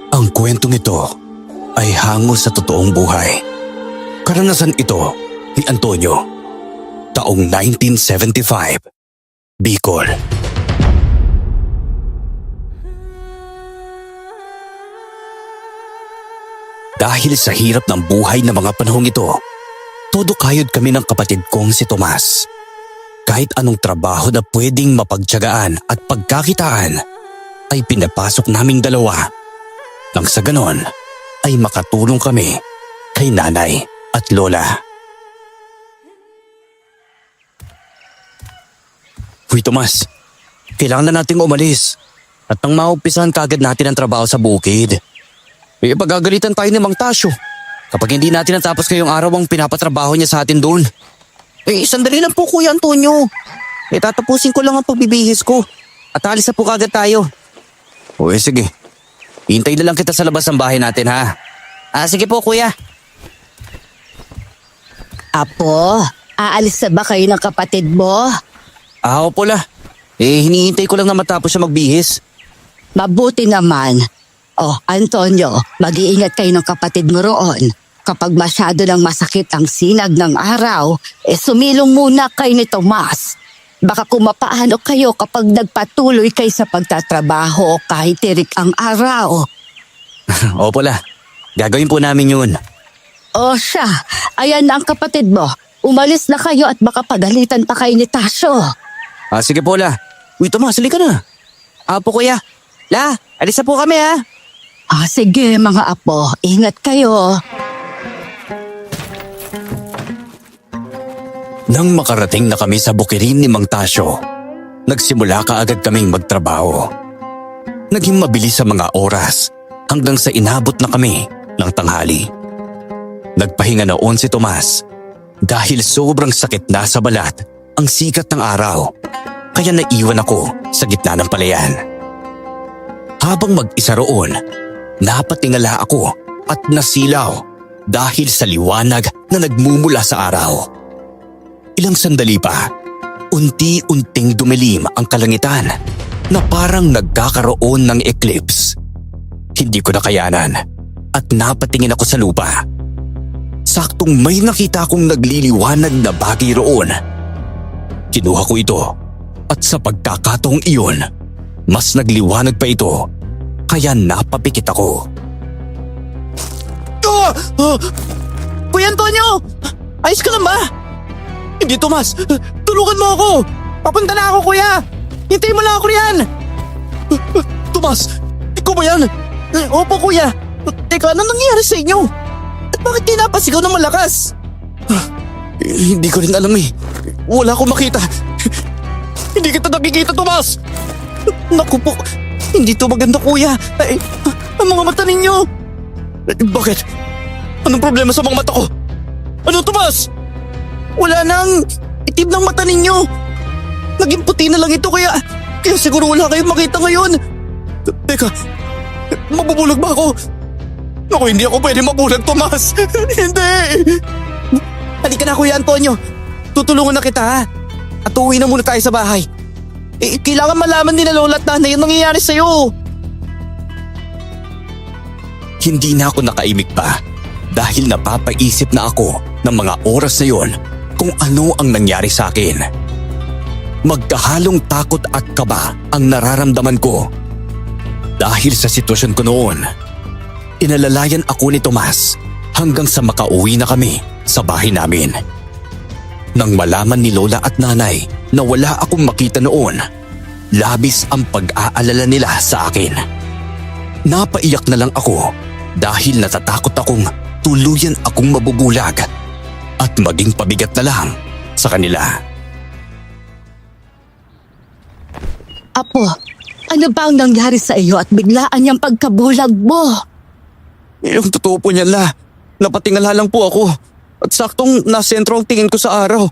Ang kwentong ito ay hango sa totoong buhay. Karanasan ito ni Antonio, taong 1975, Bicol. Dahil sa hirap ng buhay ng mga panahong ito, todo kayod kami ng kapatid kong si Tomas. Kahit anong trabaho na pwedeng mapagtiyagaan at pagkakitaan ay pinapasok naming dalawa. Nang sa ganon ay makatulong kami kay nanay at lola. Huy Tomas, kailangan na nating umalis at nang maumpisahan kagad natin ang trabaho sa bukid. May pagagalitan tayo ni Mang Tasyo kapag hindi natin natapos ngayong araw ang pinapatrabaho niya sa atin doon. Sandali lang po Kuya Antonio. Tatapusin ko lang ang pagbibihis ko at alis na po kagad tayo. Sige. Hintay na lang kita sa labas ng bahay natin ha. Sige po kuya. Apo, aalis na ba kayo ng kapatid mo? Opo la. Hinihintay ko lang na matapos siya magbihis. Mabuti naman. Antonio, mag-iingat kayo ng kapatid mo roon. Kapag masyado nang masakit ang sinag ng araw, sumilong muna kayo ni Tomas. Baka kumapaano kayo kapag nagpatuloy kayo sa pagtatrabaho kahit tirik ang araw. Opo la, gagawin po namin yun. Siya, ayan na ang kapatid mo. Umalis na kayo at baka pagalitan pa kayo ni Tasyo. Sige po la. Uy Tomas, halika na. Apo kuya. La, alis na po kami ha. Sige mga apo, ingat kayo. Nang makarating na kami sa bukirin ni Mang Tasyo, nagsimula kaagad kaming magtrabaho. Naging mabilis sa mga oras hanggang sa inabot na kami ng tanghali. Nagpahinga noon si Tomas dahil sobrang sakit na sa balat ang sikat ng araw, kaya naiwan ako sa gitna ng palayan. Habang mag-isa roon, napatingala ako at nasilaw dahil sa liwanag na nagmumula sa araw. Ilang sandali pa, unti-unting dumilim ang kalangitan na parang nagkakaroon ng eclipse. Hindi ko nakayanan at napatingin ako sa lupa. Saktong may nakita akong nagliliwanag na bagay roon. Kinuha ko ito at sa pagkakataong iyon, mas nagliwanag pa ito kaya napapikit ako. Kuya Antonio! Ayos ka lang ba? Hindi Tomas! Tulungan mo ako! Papunta na ako kuya! Hintayin mo lang ako riyan! Tomas! Ikaw ba yan? Opo kuya! Teka, ano nangyari sa inyo? At bakit kayo napasigaw ng malakas? Hindi ko rin alam eh. Wala akong makita. Hindi kita nakikita Tomas! Naku po! Hindi to maganda kuya! Ang mga mata ninyo! Bakit? Anong problema sa mga mata ko? Ano Tomas? Wala nang itim ng mata ninyo. Naging puti na lang ito kaya siguro wala kayong makita ngayon. Teka, mabubulag ba ako? Naku, hindi ako pwede mabulag, Tomas. Hindi. Halika na Kuya Antonio. Tutulungan na kita ha. At uuwi na muna tayo sa bahay. Kailangan malaman nila lola at nanay yung nangyayari sa'yo. Hindi na ako nakaimik pa dahil napapaisip na ako ng mga oras na yon kung ano ang nangyari sa akin. Magkahalong takot at kaba ang nararamdaman ko. Dahil sa sitwasyon ko noon, inalalayan ako ni Tomas hanggang sa makauwi na kami sa bahay namin. Nang malaman ni Lola at Nanay na wala akong makita noon, labis ang pag-aalala nila sa akin. Napaiyak na lang ako dahil natatakot akong tuluyan akong mabubulag at maging pabigat na lang sa kanila. Apo, ano ba ang nangyari sa iyo at biglaan niyang pagkabulag mo? Yung totoo po niyan la, napatingala lang po ako at saktong nasentro ang tingin ko sa araw.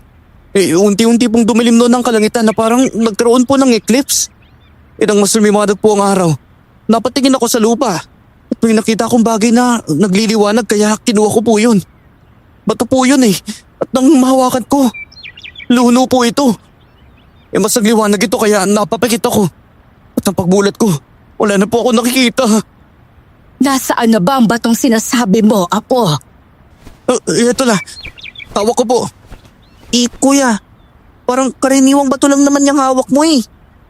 Unti-unti pong dumilim noon ang kalangitan na parang nagkaroon po ng eclipse. Nang mas lumiwanag po ang araw, napatingin ako sa lupa at may nakita akong bagay na nagliliwanag kaya kinuha ko po yun. Bato po yun at nang mahawakan ko, luno po ito. Mas nagliwanag ito kaya napapikit ako. At ang pagbulat ko, wala na po ako nakikita. Nasaan na ba ang batong sinasabi mo, Apo? Ito na. Hawak ko po. Kuya, parang karaniwang bato lang naman yung hawak mo eh.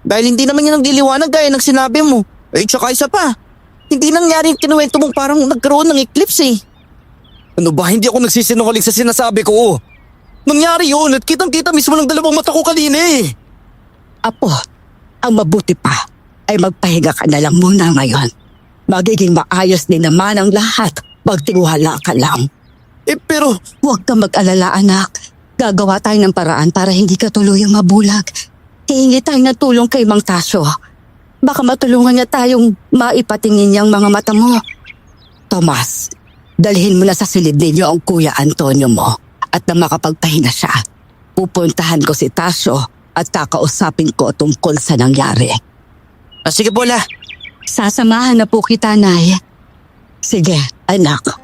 Dahil hindi naman yan nagliliwanag gaya ng sinabi mo. Tsaka isa pa, hindi nangyari yung kinuwento mong parang nagkaroon ng eclipse eh. Ano ba, hindi ako nagsisinungaling sa sinasabi ko. Nangyari yun at kitang-kita mismo ng dalawang mata ko kanina eh. Apo, ang mabuti pa ay magpahinga ka na lang muna ngayon. Magiging maayos din naman ang lahat. Magtiwala ka lang. Pero Huwag kang mag-alala, anak. Gagawa tayo ng paraan para hindi ka tuluyang mabulag. Hihingi tayo ng tulong kay Mang Tasyo. Baka matulungan niya tayong maipatingin niyang mga mata mo. Tomas, dalhin mo na sa silid ninyo ang Kuya Antonio mo at na makapagpahinga siya. Pupuntahan ko si Tasyo at kakausapin ko tungkol sa nangyari. sige po la. Sasamahan na po kita, Nay. Sige, anak.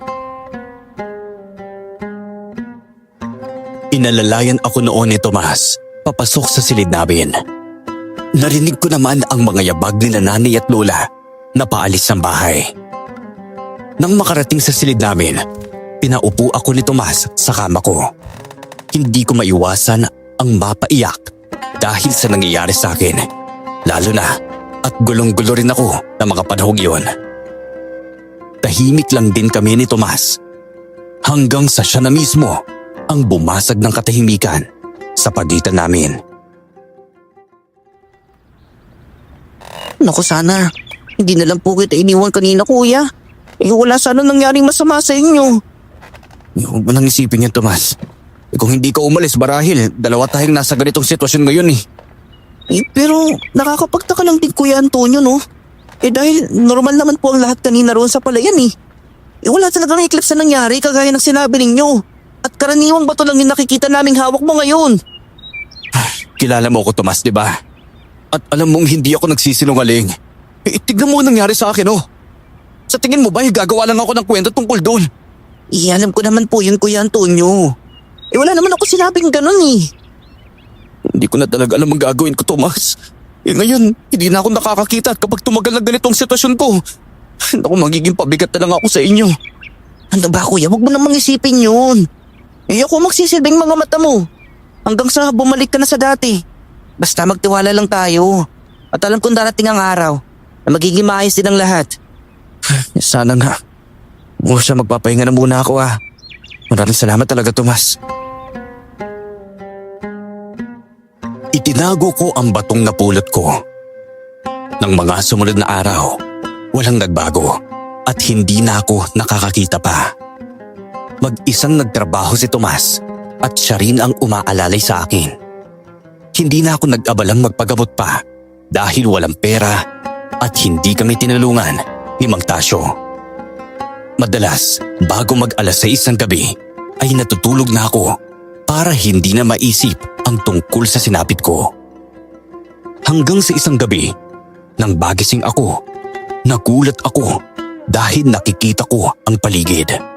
Inalalayan ako noon ni Tomas, papasok sa silid namin. Narinig ko naman ang mga yabag ni nanay at lola na paalis ng bahay. Nang makarating sa silid namin, pinaupo ako ni Tomas sa kama ko. Hindi ko maiwasan ang mapaiyak dahil sa nangyayari sa akin. Lalo na at gulong-gulo rin ako ng mga panahong iyon. Tahimik lang din kami ni Tomas hanggang sa siya na mismo ang bumasag ng katahimikan sa pagitan namin. Naku sana, hindi na lang po kita iniwan kanina kuya. Wala sana nangyaring masama sa inyo. Huwag mo nang isipin yan, Tomas. Kung hindi ka umalis, marahil dalawa tayong nasa ganitong sitwasyon ngayon eh. Pero nakakapagtaka lang din Kuya Antonio no. Dahil normal naman po ang lahat kanina roon sa palayan eh. Wala talagang eclipse na nangyari kagaya ng sinabi ninyo. At karaniwang bato lang yung nakikita naming hawak mo ngayon. Kilala mo ako, Tomas, di ba? At alam mong hindi ako nagsisinungaling. Tignan mo ang nangyari sa akin, oh. Sa tingin mo ba, gagawa lang ako ng kwento tungkol doon? Alam ko naman po yun Kuya Antonio. Wala naman ako sinabing ganun eh. Hindi ko na talaga alam ang gagawin ko, Tomas. Ngayon, hindi na ako nakakakita at kapag tumagal na ganitong sitwasyon ko, naku, magiging pabigat na lang ako sa inyo. Ano ba kuya, wag mo namang isipin yun. Ako magsisilbing mga mata mo. Hanggang sa bumalik ka na sa dati. Basta magtiwala lang tayo. At alam kong darating ang araw na magiging maayos din ang lahat. Sana nga. Siya, magpapahinga na muna ako ah. Maraming salamat talaga, Tomas. Itinago ko ang batong napulot ko. Nang mga sumunod na araw, walang nagbago at hindi na ako nakakakita pa. Mag-isang nagtrabaho si Tomas at siya rin ang umaalalay sa akin. Hindi na ako nag-abalang magpagamot pa dahil walang pera at hindi kami tinulungan ni Mang Tasyo. Madalas, bago mag-alas 6 ng gabi, ay natutulog na ako para hindi na maisip ang tungkol sa sinapit ko. Hanggang sa isang gabi, nang bagising ako, nagulat ako dahil nakikita ko ang paligid.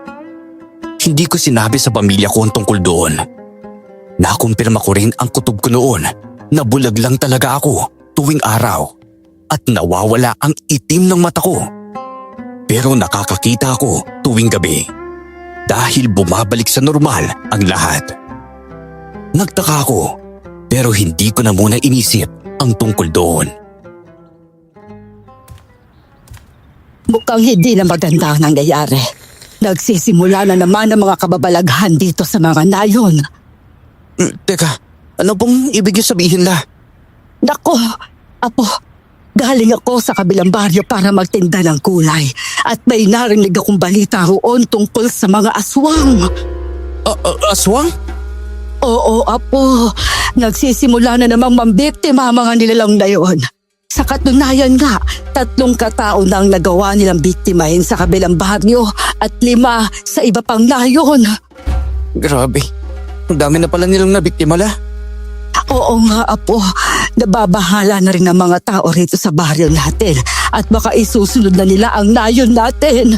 Hindi ko sinabi sa pamilya ko ang tungkol doon. Nakumpirma ko rin ang kutob ko noon na bulag lang talaga ako tuwing araw at nawawala ang itim ng mata ko. Pero nakakakita ako tuwing gabi dahil bumabalik sa normal ang lahat. Nagtaka ako pero hindi ko na muna inisip ang tungkol doon. Mukhang hindi na maganda ang nangyayari. Nagsisimula na naman ang mga kababalaghan dito sa mga nayon. Teka, ano pong ibig sabihin la? Nako, Apo, galing ako sa kabilang baryo para magtinda ng kulay at may narinig akong balita roon tungkol sa mga aswang. Aswang? Oo, Apo. Nagsisimula na namang mambiktima ang mga nilalang na yon. Sa katunayan nga, 3 katao na ang nagawa nilang biktimahin sa kabilang baryo at 5 sa iba pang nayon. Grabe, ang dami na pala nilang nabiktima la. Oo nga, Apo. Nababahala na rin ang mga tao rito sa baryo natin at baka isusunod na nila ang nayon natin.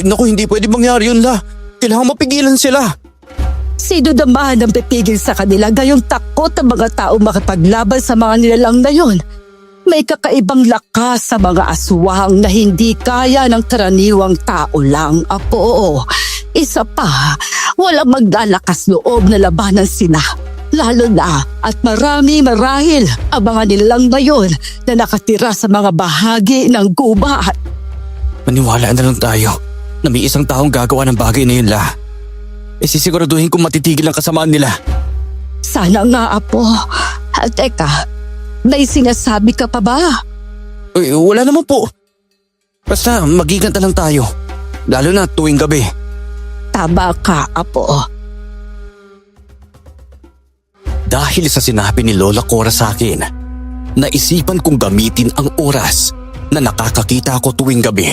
Naku, hindi pwede mangyari yun la. Kailangan mapigilan sila. Sino naman ang pipigil sa kanila gayong takot ang mga tao makipaglaban sa mga nilalang na yon? May kakaibang lakas sa mga aswang na hindi kaya ng karaniwang tao lang, Apo. Isa pa, walang maglalakas loob na labanan sila. Lalo na at marami marahil ang mga nilalang ngayon na nakatira sa mga bahagi ng gubat. Maniwala na lang tayo na may isang taong gagawa ng bagay na yun, La. Sisiguraduhin kong matitigil ang kasamaan nila. Sana nga, Apo. Teka, may sinasabi ka pa ba? Wala naman po. Basta mag-ingat na lang tayo. Lalo na tuwing gabi. Tama ka, Apo. Dahil sa sinabi ni Lola Cora sa akin, naisipan kong gamitin ang oras na nakakakita ako tuwing gabi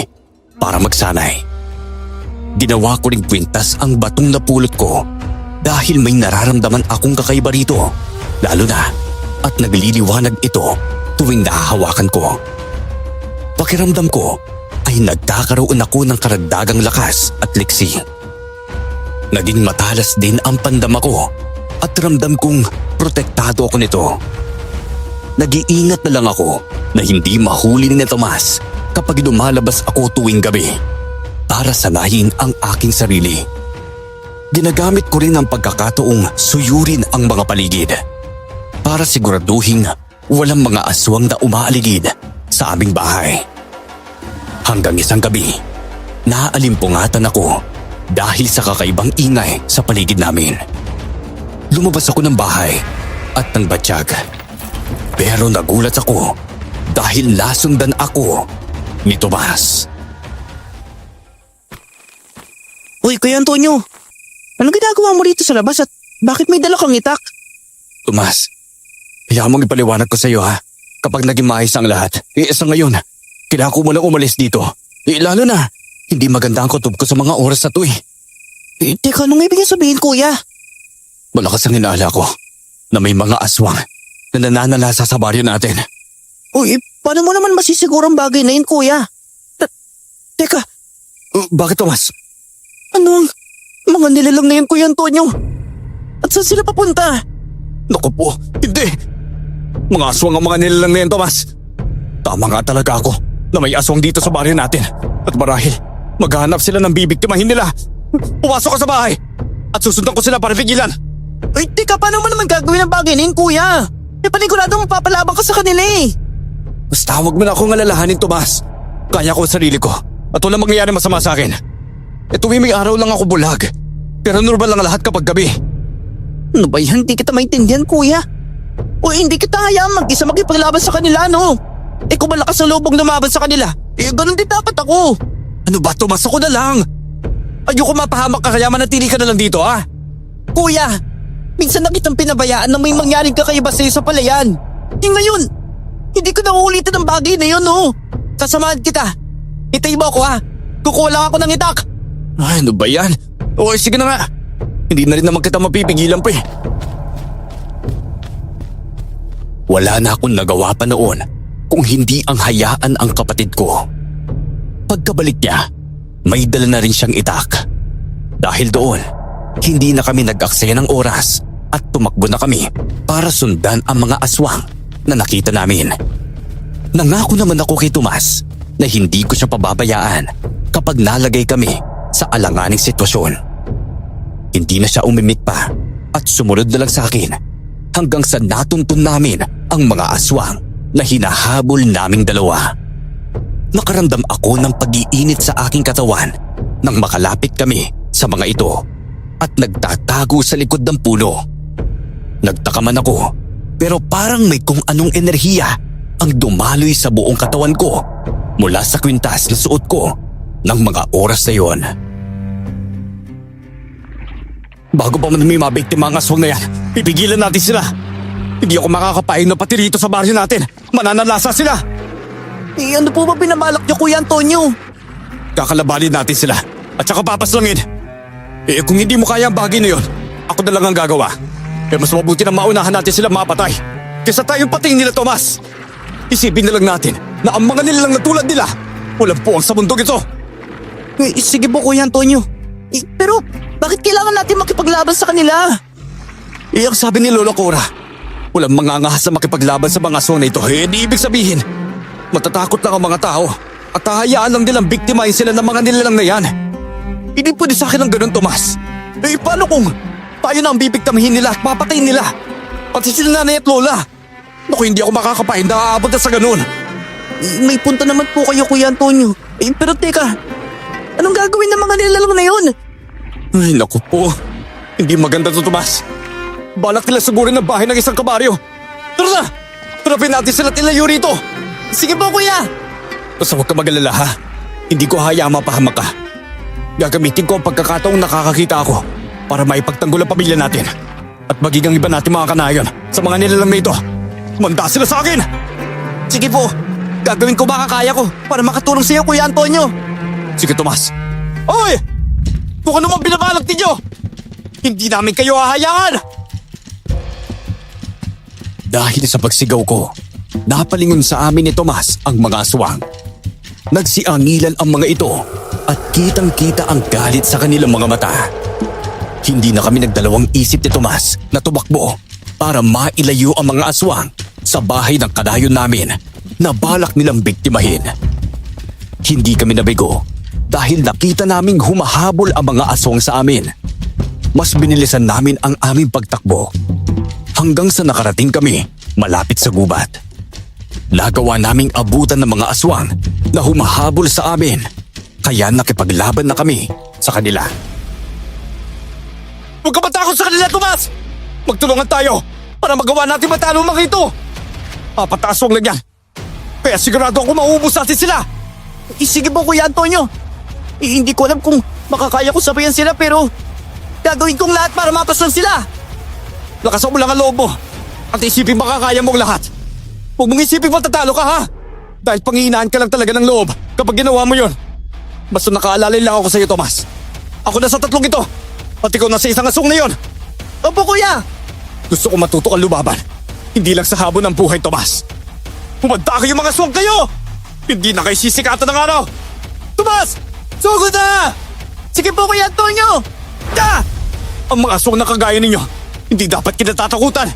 para magsanay. Ginawa ko ring kwintas ang batong napulot ko dahil may nararamdaman akong kakaiba rito, lalo na at nagliliwanag ito tuwing nahahawakan ko. Pakiramdam ko ay nagkakaroon ako ng karagdagang lakas at liksi. Naging matalas din ang pandama ko at ramdam kong protektado ako nito. Nag-iingat na lang ako na hindi mahuli ni Tomas kapag lumalabas ako tuwing gabi para sanayin ang aking sarili. Ginagamit ko rin ang pagkakataong suyurin ang mga paligid para siguraduhin walang mga aswang na umaaligid sa aming bahay. Hanggang isang gabi, naalimpungatan ako dahil sa kakaibang ingay sa paligid namin. Lumabas ako ng bahay at ng batsyag. Pero nagulat ako dahil nasundan ako ni Tomas. Uy, Kuya Antonio. Anong ginagawa mo rito sa labas at bakit may dala kang itak? Tomas, hayaan mong ipaliwanag ko sa iyo ha. Kapag naging maayos ang lahat, sa ngayon, kailangan ko muna umalis dito. Lalo na, hindi maganda ang kutob ko sa mga oras na to eh. Teka, anong ibig sabihin, Kuya? Malakas ang inaala ko na may mga aswang na nananalasa sa baryo natin. Uy, paano mo naman masisiguro ang bagay na yun, Kuya? Teka, Bakit, Tomas? ano ang mga nilalang na yun, Kuya Antonio? At saan sila papunta? Naku po, hindi. Mga aswang ang mga nilalang na yan, Tomas. Tama nga talaga ako na may aswang dito sa baryo natin. At marahil, maghahanap sila ng bibiktimahin nila. Pumasok ka sa bahay at susundan ko sila para pigilan. Uy, teka, paano mo naman gagawin ang bagay na yun, Kuya? Paniguradong mapapalabang ka sa kanila eh. Basta huwag mo na akong alalahanin, Tomas. Kaya ko ang sarili ko at walang mangyayari masama sa akin. Tuwing may araw lang ako bulag. Pero normal lang lahat kapag gabi. Ano ba yan? Hindi kita maintindihan, Kuya. O hindi kita hayaan mag-isa makipaglaban sa kanila, no? Kung malakas ang loob mong lumaban sa kanila, ganun din dapat ako. Ano ba, Tomas? Ako na lang. Ayoko mapahamak ka kaya manatili ka na lang dito, ha? Kuya, minsan na kitang pinabayaan na may mangyaring kakaiba sa'yo sa palayan. Ngayon, hindi ko na uulitin ang bagay na yun, no? Sasamahan kita. Hitayin mo ako, ha? Kukuha lang ako ng itak. Ay, ano ba yan? O, sige na nga. Hindi na rin naman kita mapipigilan pa eh. Wala na akong nagawa pa noon kung hindi ang hayaan ang kapatid ko. Pagkabalik niya, may dala na rin siyang itak. Dahil doon, hindi na kami nag-aksaya ng oras at tumakbo na kami para sundan ang mga aswang na nakita namin. Nangako naman ako kay Tomas na hindi ko siya pababayaan kapag nalagay kami sa alanganing sitwasyon. Hindi na siya umimik pa at sumunod na lang sa akin hanggang sa natuntun namin ang mga aswang na hinahabol naming dalawa. Nakaramdam ako ng pag-iinit sa aking katawan nang makalapit kami sa mga ito at nagtatago sa likod ng puno. Nagtaka man ako pero parang may kung anong enerhiya ang dumaloy sa buong katawan ko mula sa kwintas na suot ko ng mga oras na yon. Bago pa man may mabiktima ang aswang na yan, pipigilan natin sila. Hindi ako makakapain na pati rito sa baryo natin. Mananalasa sila. Ano po ba pinabalak niyo, Kuya Antonio? Kakalabanin natin sila at saka papaslangin. Kung hindi mo kaya ang bagay na yon, ako na lang ang gagawa. Mas mabuti na maunahan natin sila mapatay kaysa tayong pating nila, Tomas. Isipin na lang natin na ang mga nilalang na tulad nila walang puwang sa mundong ito. Sige po, Kuya Antonio. Pero bakit kailangan natin makipaglaban sa kanila? Ang sabi ni Lola Cora, Walang mangangahas na makipaglaban sa mga aswang na ito. Hindi ibig sabihin, matatakot lang ang mga tao at hahayaan lang nilang biktimahin sila ng mga nilalang na yan. Hindi pwede sa akin ang ganun, Tomas. Paano kung tayo na ang bibiktimahin nila at papatayin nila? Pati sila nanay at lola. Naku, hindi ako makakapahin na aabot na sa ganun. May punta naman po kayo, Kuya Antonio. Pero teka, anong gagawin ng mga nilalang na yun? Ay, naku po. Hindi maganda to, Tomas. Balak nila sugurin ng bahay ng isang kabaryo. Tara na! Trapin natin sila at ilayo rito. Sige po, Kuya. Basta huwag ka mag-alala, ha? Hindi ko hayaan mapahamak ka. Gagamitin ko ang pagkakataong nakakakita ako para maipagtanggol ang pamilya natin. At magiging iba natin mga kanayon sa mga nilalang na ito. Manda sila sa akin! Sige po, gagawin ko makakaya ko para makatulong sa iyo, Kuya Antonio. Sige, Tomas. Hoy! Kung ano man binabalak ninyo, hindi namin kayo hahayaan! Dahil sa pagsigaw ko, napalingon sa amin ni Tomas ang mga aswang. Nagsiangilan ang mga ito at kitang-kita ang galit sa kanilang mga mata. Hindi na kami nagdalawang isip ni Tomas na tumakbo para mailayo ang mga aswang sa bahay ng kanayon namin na balak nilang biktimahin. Hindi kami nabigo dahil nakita naming humahabol ang mga aswang sa amin. Mas binilisan namin ang aming pagtakbo hanggang sa nakarating kami malapit sa gubat. Nagawa naming abutan ng mga aswang na humahabol sa amin, kaya nakipaglaban na kami sa kanila. Huwag ka matakot sa kanila, Tomas! Magtulungan tayo para magawa natin matalo ang mga ito! Apat na aswang lang yan, kaya sigurado ako mauubos natin sila! Sige po, Kuya Antonio. Hindi ko alam kung makakaya ko sabayan sila pero gagawin kong lahat para mapaslan sila. Lakasan mo lang ang loob mo at isipin makakaya mong lahat. Huwag mong isipin matatalo ka, ha? Dahil panghihinaan ka lang talaga ng loob kapag ginawa mo yun. Basta nakaalalay lang ako sa iyo, Tomas. Ako na sa tatlong ito at ikaw na sa isang aswang na yun. Opo, Kuya. Gusto ko matuto kang lumaban. Hindi lang sa habon ng buhay, Tomas. Humanda kayo mga aswang kayo! Hindi na kayo sisikatan ng araw! Tomas! Sugod na! Sige po, Kuya Antonio. Ang mga aswang na kagaya ninyo, hindi dapat kinatatakutan.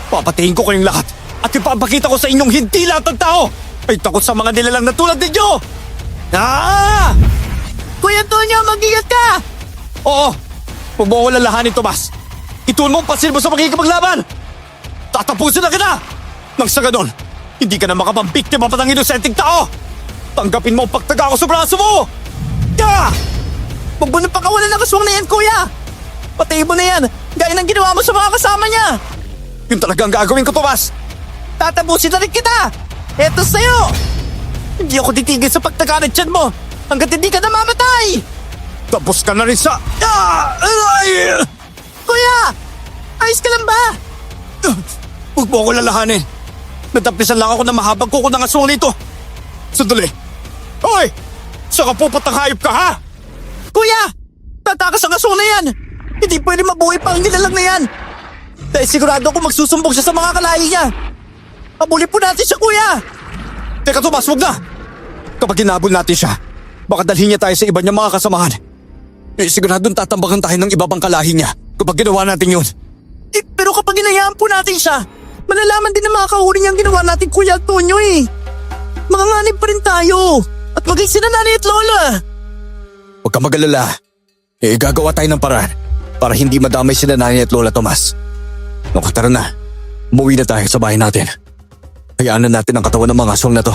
Papatayin ko kayong lahat at ipapakita ko sa inyong hindi lahat ng tao ay takot sa mga nilalang na tulad ninyo! Kuya Antonio, mag-ingat ka! Oo! Huwag mo akong lalahanin, Tomas. Ituon mo ang pasil mo sa makikipaglaban! Tatapusin na kita! Nang sa ganon, hindi ka na makapambiktima pa ng inosenteng tao! Tanggapin mo ang pagtaga ko sa braso mo! Huwag mo na pakawalan ng aswang na yan, Kuya! Patayin mo na yan, gaya ng ginawa mo sa mga kasama niya! Yun talagang gagawin ko, Tomas! Tatapusin na rin kita! Eto sa'yo! Hindi ako titigil sa pagtaga ng tiyan mo hanggat hindi ka namamatay! Tapos ka na rin sa... Kuya! Ayos ka lang ba? Huwag mo akong lalahanin. Natapisan lang ako na mahabang kuko ng aswang nito. Sandali. Hoy! Saan ka pupatang hayop ka, ha? Kuya! Tatakas ang aswang na yan! Hindi pwede mabuhay pa ang nilalang na yan! Dahil sigurado ako magsusumbong siya sa mga kalahi niya! Habulin po natin siya, Kuya! Teka, Tomas, huwag na! Kapag hinabol natin siya, baka dalhin niya tayo sa iba niyang mga kasamahan. Siguradong tatambakan tayo ng iba pang kalahi niya kapag ginawa natin yun. Pero kapag hinayaan po natin siya, malalaman din ng mga kahuri niyang ginawa natin, Kuya Antonio eh! Manganganib pa rin tayo! At maging sina nanay at lola! Huwag ka mag-alala. Gagawa tayo ng paraan para hindi madamay sila nanay at lola, Tomas. Naku, tara na. Umuwi na tayo sa bahay natin. Hayaan na natin ang katawan ng mga aswang na to.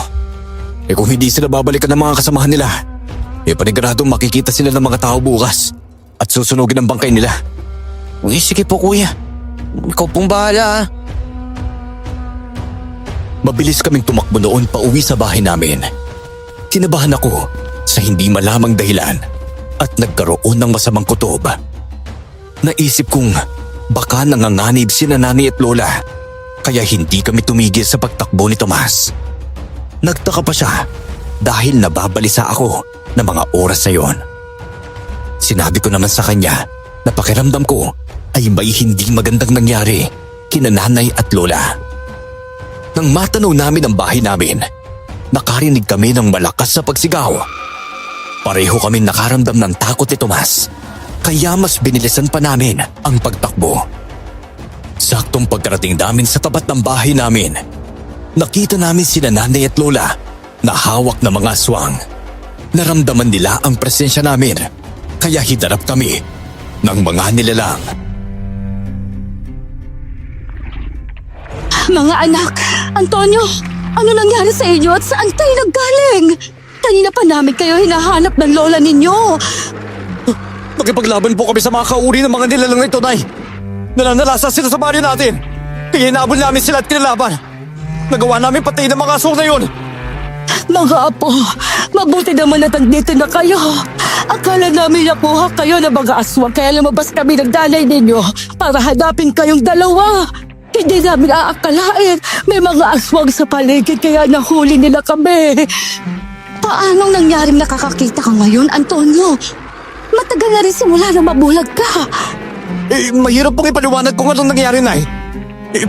Kung hindi sila babalikan ng mga kasamahan nila, paniguradong makikita sila ng mga tao bukas at susunugin ang bangkay nila. Sige po, Kuya. Ikaw pong bahala. Mabilis kaming tumakbo noon pa uwi sa bahay namin. Kinabahan ako sa hindi malamang dahilan at nagkaroon ng masamang kutob. Naisip kong baka nanganganib sina nanay at lola kaya hindi kami tumigil sa pagtakbo ni Tomas. Nagtaka pa siya dahil nababalisa ako ng mga oras na yon. Sinabi ko naman sa kanya na pakiramdam ko ay may hindi magandang nangyari kina nanay at lola. Nang matanaw namin ang bahay namin, nakarinig kami ng malakas na pagsigaw. Pareho kami nakaramdam ng takot ni Tomas, kaya mas binilisan pa namin ang pagtakbo. Saktong pagkarating namin sa tapat ng bahay namin, nakita namin sina nanay at lola na hawak ng mga aswang. Naramdaman nila ang presensya namin, kaya hidarap kami ng mga nilalang. Mga anak, Antonio, ano nangyari sa inyo at saan kayo naggaling? Kanina pa namin kayo hinahanap ng lola ninyo. Makipaglaban po kami sa mga kauri ng mga nilalang nito, Nay. Nananalasa sila sa baryo natin. Kaya inaabol namin sila at kinalaban. Nagawa namin patay ng mga aswang na yun. Mga apo, mabuti naman at andito na kayo. Akala namin nakuha kayo ng mga aswang kaya lumabas kami ng dalay ninyo para hanapin kayong dalawa. Hindi namin aakalain may mga aswang sa paligid kaya nahuli nila kami. Paanong nangyaring nakakakita ka ngayon, Antonio? Matagal na rin simula na mabulag ka. Mahirap pong ipaliwanag kung anong nangyari, Nay.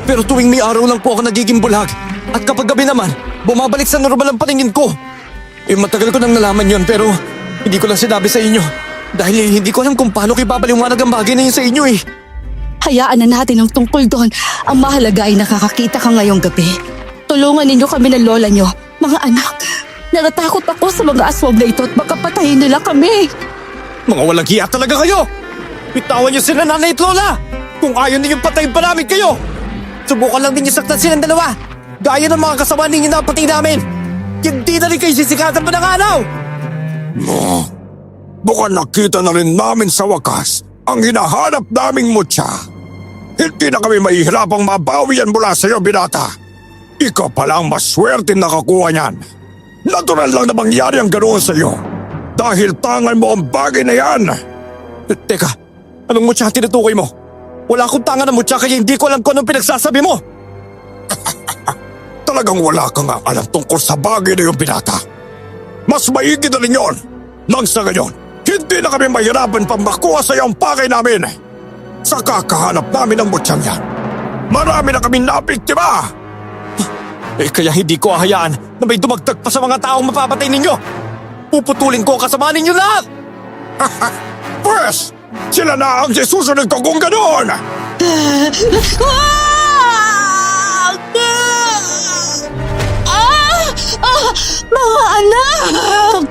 Pero tuwing may araw lang po ako nagiging bulag. At kapag gabi naman, bumabalik sa normal ang paningin ko. Matagal ko nang nalaman yon pero hindi ko lang sinabi sa inyo. Dahil hindi ko alam kung paano ko ipapaliwanag ang bagay na yun sa inyo . Hayaan na natin ang tungkol doon. Ang mahalaga ay nakakakita ka ngayong gabi. Tulungan ninyo kami ng lola nyo. Mga anak, natatakot ako sa mga aswang na ito at baka patayin nila kami. Mga walang hiya talaga kayo! Bitawan niyo sila nanay at lola! Kung ayaw ninyong patayin pa namin kayo! Subukan lang ninyo saktan silang dalawa! Gaya ng mga kasama ninyo na patay namin! Hindi na rin kayo sisikatan pa ng araw! Baka nakita na rin namin sa wakas ang hinahanap naming mutya. Hindi na kami mahihirapang mabawi yan mula sa iyo, binata. Ikaw pala ang maswerte nakakuha niyan. Natural lang na mangyari ang ganoon sa iyo. Dahil tangan mo ang bagay na yan. Teka, anong mutya ang tinutukoy mo? Wala akong tanga na mutya kaya hindi ko alam kung anong pinagsasabi mo. Talagang wala kang alam tungkol sa bagay na yung binata. Mas maigi na rin yun. Nang sa ngayon, hindi na kami mahirapan pang makuha sa iyo ang bagay namin. Sa kakahanap namin ng mutyang yan, marami na kami nabiktima. Kaya hindi ko ahayaan na may dumagdag pa sa mga taong mapapatay ninyo. Puputulin ko ang kasama ninyo lahat. Pwes, sila na ang susunod ko kung ganoon. Mga anak!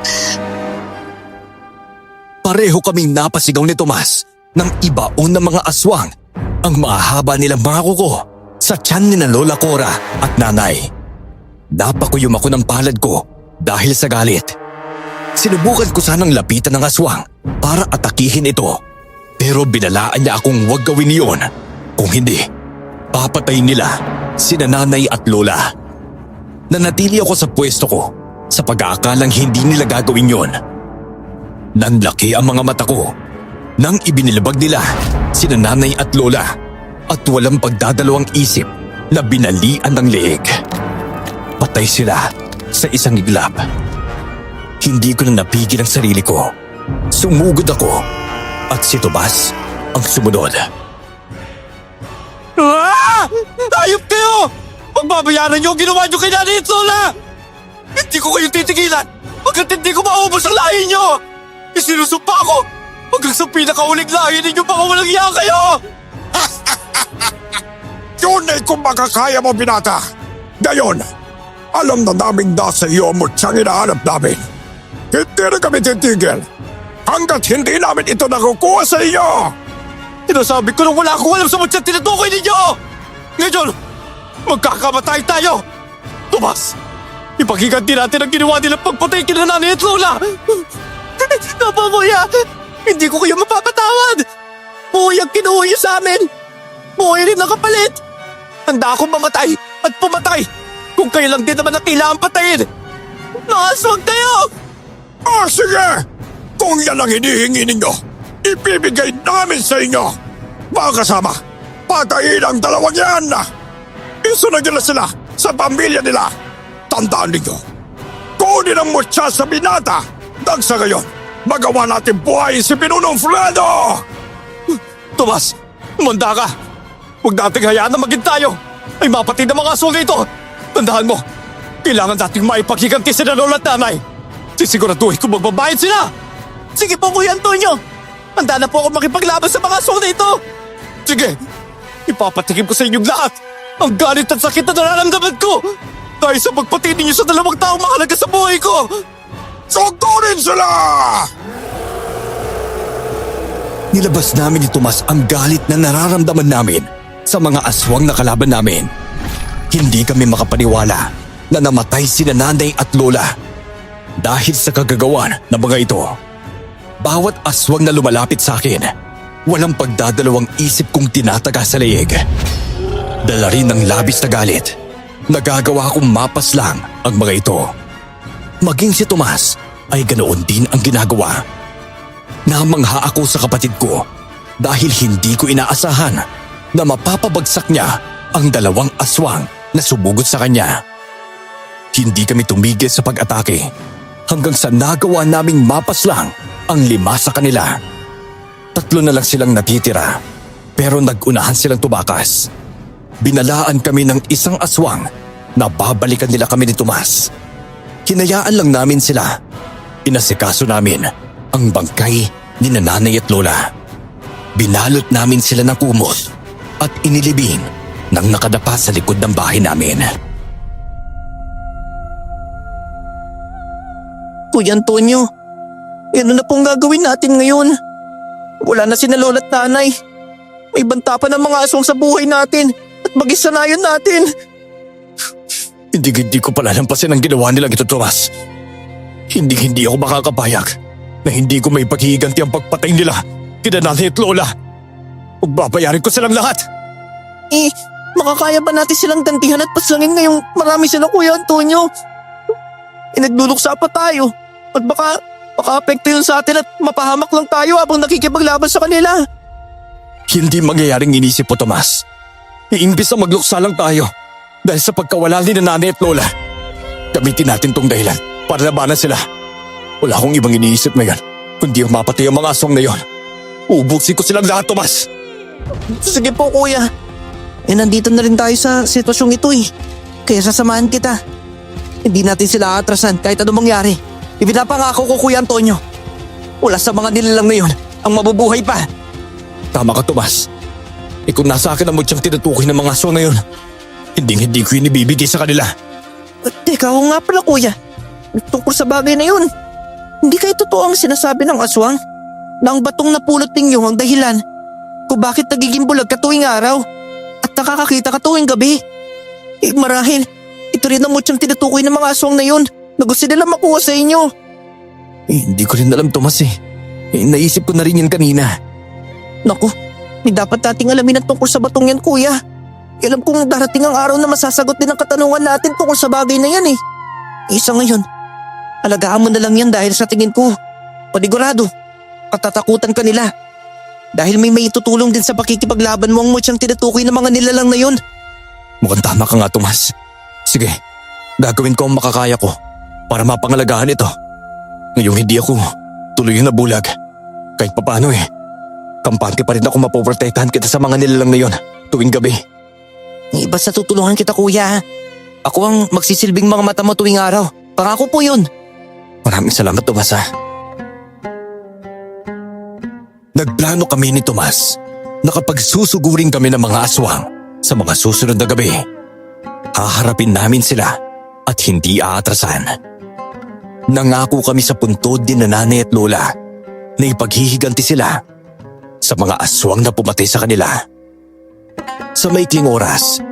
Pareho kaming napasigaw ni Tomas ng ibaon ng mga aswang. Ang mahaba nilang mga kuko sa tiyan ni na Lola Cora at nanay. Napakuyom ako ng palad ko dahil sa galit. Sinubukan ko sanang lapitan ng aswang para atakihin ito. Pero binalaan niya akong huwag gawin iyon. Kung hindi, papatayin nila sina nanay at lola. Nanatili ako sa pwesto ko sa pag-aakalang hindi nila gagawin yon. Nanlaki ang mga mata ko nang ibinilabag nila sina nanay at lola at walang pagdadalawang isip na binalian ng leeg. Patay sila sa isang iglap. Hindi ko na napigil ang sarili ko. Sumugod ako at si Tomas ang sumunod. Ayop kayo! Pagbabayaran niyo ang ginawa niyo kay nanay at lola! Hindi ko kayo titigilan hanggat hindi ko maubos ang lahi niyo! Isinusumpa ako hanggang sa pinakauling lahi ninyo baka walang iya kayo! Yun ay kung makakaya mo, binata. Ngayon, alam na naming nasa iyo ang mutyang hinahanap namin. Hindi na kami titigil hanggat hindi namin ito nakukuha sa iyo. Sinasabi ko nung wala akong alam sa mutyang tinutukoy ninyo! Ngayon, magkakamatay tayo! Tomas, ipaghiganti natin ang ginawa nilang pagpatay kina nanay at lola! Napamuya! Hindi ko kayo mapapatawad! Buhay ang kinuha niyo sa amin! Buhay rin ang kapalit! Handa akong mamatay at pumatay kung kayo lang din naman ang kailangan patayin! Nakaswag kayo! Sige! Kung yan ang hinihingi ninyo, ibibigay namin sa inyo! Mga kasama, patayin ang dalawang yan! Isunod nila sila sa pamilya nila! Tandaan ninyo, kunin ang mutya sa binata! Nang sa ngayon, magawa natin buhay si Pinunong Fredo! Tomas, umanda ka! Huwag nating hayaan na maging tayo! Ay mapatid ang mga aswang ito! Tandaan mo, kailangan nating maipaghiganti sila lola at nanay! Sisiguraduhin kung magbabayad sila! Sige po, Kuya Antonio! Handa na po ako makipaglaban sa mga aswang na ito! Sige, Ipapatikim ko sa inyong lahat ang galit at sakit na nararamdaman ko dahil sa pagpatay ninyo sa dalawang taong mahalaga sa buhay ko! Sunturin sila! Nilabas namin ni Tomas ang galit na nararamdaman namin sa mga aswang na kalaban namin. Hindi kami makapaniwala na namatay sina nanay at lola dahil sa kagagawan ng mga ito. Bawat aswang na lumalapit sa akin, walang pagdadalawang isip kong tinataga sa leeg. Dala rin ng labis na galit, nagagawa kong mapaslang ang mga ito. Maging si Tomas ay ganoon din ang ginagawa. Namangha ako sa kapatid ko dahil hindi ko inaasahan na mapapabagsak niya ang dalawang aswang na sumugot sa kanya. Hindi kami tumigil sa pag-atake hanggang sa nagawa naming mapaslang ang 5 sa kanila. 3 na lang silang natitira pero nag-unahan silang tumakas. Binalaan kami ng isang aswang na babalikan nila kami ni Tomas. Hinayaan lang namin sila. Inasikaso namin ang bangkay ni nanay at lola. Binalot namin sila ng kumot at inilibing nang nakadapa sa likod ng bahay namin. Kuya Antonio, ano na pong gagawin natin ngayon? Wala na sina lola at nanay. May banta pa ng mga aswang sa buhay natin at mag-isanayan natin. Hindi ko palalampasin ang ginawa nilang ito, Tomas. Hindi ako makakapayag na hindi ko may paghihiganti ang pagpatay nila kina nanay at lola. Pagbabayarin ko silang lahat. Makakaya ba natin silang gantihan at paslangin ngayong marami sila, Kuya Antonio? Nagluluksa pa tayo at baka apekto yun sa atin at mapahamak lang tayo habang nakikipaglaban sa kanila. Hindi mangyayaring inisip po, Tomas. Iimbis na magluksa lang tayo dahil sa pagkawala ni nanay at lola. Gamitin natin tong dahilan para labanan sila. Wala akong ibang iniisip ngayon kundi ang mapatay ang mga aswang na yon. Ubusin ko silang lahat, Tomas. Sige po, Kuya. Nandito na rin tayo sa sitwasyong ito eh. Kaya sasamahan kita. Hindi natin sila atrasan kahit anong mangyari. Ipinapangako ko, Kuya Antonio. Wala sa mga nilalang na yon ang mabubuhay pa. Tama ka, Tomas. Kung nasa akin ang mutyang tinutukoy ng mga aswang na yon, hindi ko inibibigay sa kanila. Teka, oo nga pala, Kuya. Tungkol sa bagay na yun, hindi kayo totoo ang sinasabi ng aswang na ang batong napulot ninyo ang dahilan kung bakit nagiging bulag ka tuwing araw at nakakakita ka tuwing gabi. Marahil, ito rin ang mutyang tinutukoy ng mga aswang na yun na gusto nila makuha sa inyo. Hindi ko rin alam, Tomas eh. Naisip ko na rin yan kanina. Naku, may dapat nating alamin ang tungkol sa batong yan, Kuya. Alam kong darating ang araw na masasagot din ang katanungan natin tungkol sa bagay na yan eh. Isa ngayon, alagaan mo na lang yan dahil sa tingin ko, panigurado, katatakutan ka nila. Dahil may itutulong din sa pakikipaglaban mo ang mutyang tinutukoy ng mga nilalang na yun. Mukhang tama ka nga, Tomas. Sige, gagawin ko ang makakaya ko para mapangalagaan ito. Ngayong hindi ako tuloy na bulag. Kahit papaano eh, kampante pa rin ako mapoprotektahan kita sa mga nilalang na yon tuwing gabi. Basta tutulungan kita, Kuya. Ako ang magsisilbing mga mata mo tuwing araw. Pangako po yun. Maraming salamat, Tomas ha. Nagplano kami ni Tomas na kapag susugurin kami ng mga aswang sa mga susunod na gabi, haharapin namin sila at hindi aatrasan. Nangako kami sa puntod din na nanay at lola na ipaghihiganti sila sa mga aswang na pumatay sa kanila. Sa maikling oras,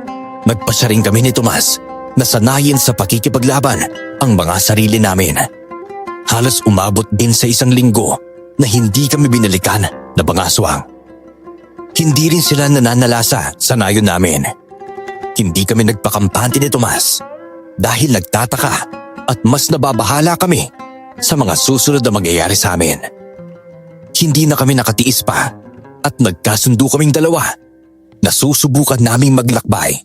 nagpasya rin kami ni Tomas na sanayin sa pakikipaglaban ang mga sarili namin. Halos umabot din sa 1 linggo na hindi kami binalikan na mga aswang. Hindi rin sila nananalasa sa nayon namin. Hindi kami nagpakampante ni Tomas dahil nagtataka at mas nababahala kami sa mga susunod na mangyayari sa amin. Hindi na kami nakatiis pa at nagkasundo kaming dalawa na susubukan naming maglakbay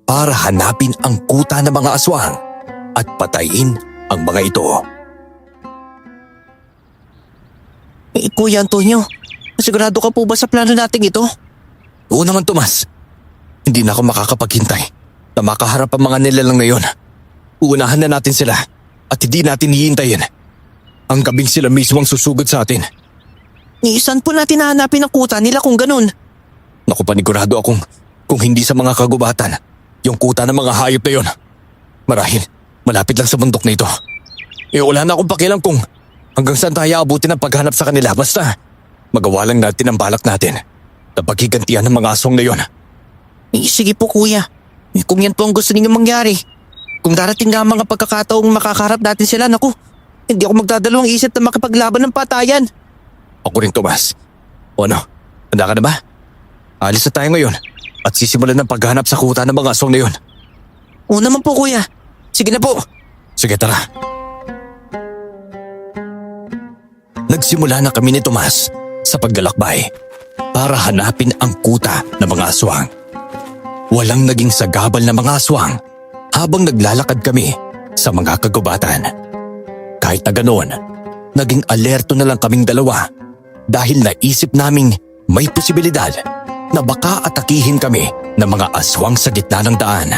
para hanapin ang kuta ng mga aswang at patayin ang mga ito. Kuya Antonio, sigurado ka po ba sa plano nating ito? Oo naman, Tomas. Hindi na ako makakapaghintay na makaharap ang mga nilalang na yon. Uunahan na natin sila at hindi natin hihintayin. Ang gabing sila mismo ang susugod sa atin. Saan po natin hahanapin ang kuta nila kung ganun? Naku, panigurado akong Kung hindi sa mga kagubatan, yung kuta ng mga hayop na yon. Marahil, malapit lang sa bundok na ito. Wala na akong pakialam kung hanggang saan tayo abutin ang paghanap sa kanila. Basta, magawa lang natin ang balak natin na paghigantihan ng mga aswang na yon. Sige po kuya. Kung yan po ang gusto ninyo mangyari. Kung darating nga ang mga pagkakataong makakaharap natin sila, naku, hindi ako magdadalawang isip na makipaglaban ng patayan. Ako rin, Tomas. O ano, handa ka na ba? Alis na tayo ngayon at sisimulan ng paghanap sa kuta ng mga aswang na yon. Oo naman po kuya. Sige na po. Sige, tara. Nagsimula na kami ni Tomas sa paglalakbay para hanapin ang kuta ng mga aswang. Walang naging sagabal na mga aswang habang naglalakad kami sa mga kagubatan. Kahit na ganoon, naging alerto na lang kaming dalawa dahil naisip naming may posibilidad na baka atakihin kami ng mga aswang sa gitna ng daan.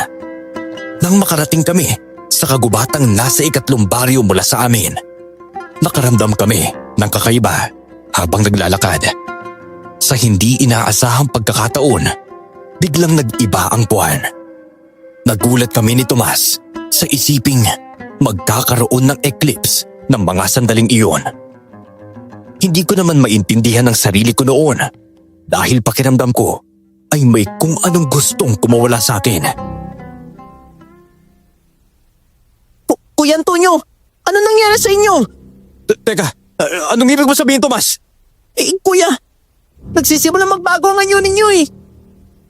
Nang makarating kami sa kagubatang nasa 3 baryo mula sa amin, nakaramdam kami ng kakaiba habang naglalakad. Sa hindi inaasahang pagkakataon, biglang nag-iba ang buwan. Nagulat kami ni Tomas sa isiping magkakaroon ng eclipse ng mga sandaling iyon. Hindi ko naman maintindihan ang sarili ko noon dahil pakiramdam ko ay may kung anong gustong kumawala sa akin. Kuya Antonio, ano nangyari sa inyo? Teka, anong ibig mo sabihin, Tomas? Kuya, nagsisimula magbago ang anyo ninyo eh.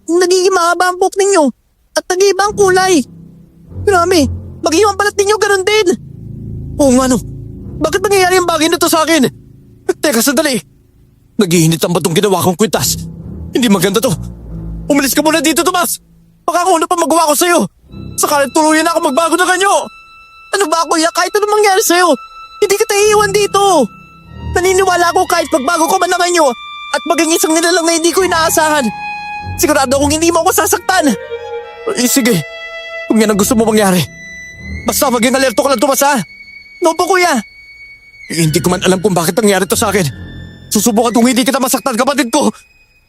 Nagiging mahaba ang buhok ninyo at nag-iiba ang kulay. Grabe, mag-iwan balat ninyo ganun din. Oo nga no, bakit nangyayari ang bagay na to sa akin? Teka, sandali. Nag-iinit ang batong ginawa kong kwintas. Hindi maganda to. Umalis ka muna dito, Tomas. Baka kung ano pa magawa ko sa'yo. Sakalang tuluyan na ako magbago na kanyo. Ano ba kuya, kahit ano mangyari sa'yo, hindi kita iiwan dito. Naniniwala ako kahit magbago ko man ang anyo at maging isang nilalang na hindi ko inaasahan. Sigurado akong hindi mo ako sasaktan. Sige, kung yan ang gusto mo mangyari. Basta maging alerto ka lang, Tomas, ha? No po kuya. Hindi ko man alam kung bakit nangyari to sa akin. Susubukan kung hindi kita masaktan, kapatid ko.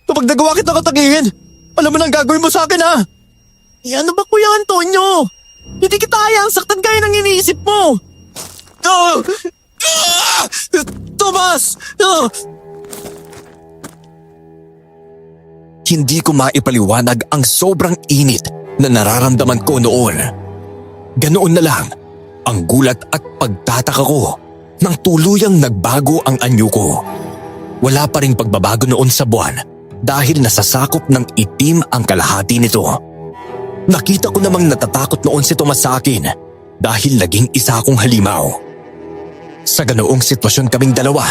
Kapag nagawa kita katagihin, alam mo nang gagawin mo sa akin, ha? Ano ba kuya Antonio? Hindi kita hayang saktan gaya ng iniisip mo. Tomas! Hindi ko maipaliwanag ang sobrang init na nararamdaman ko noon. Ganoon na lang ang gulat at pagtataka ko nang tuluyang nagbago ang anyo ko. Wala pa ring pagbabago noon sa buwan dahil nasasakop ng itim ang kalahati nito. Nakita ko namang natatakot noon si Tomas sa akin dahil naging isa akong halimaw. Sa ganoong sitwasyon kaming dalawa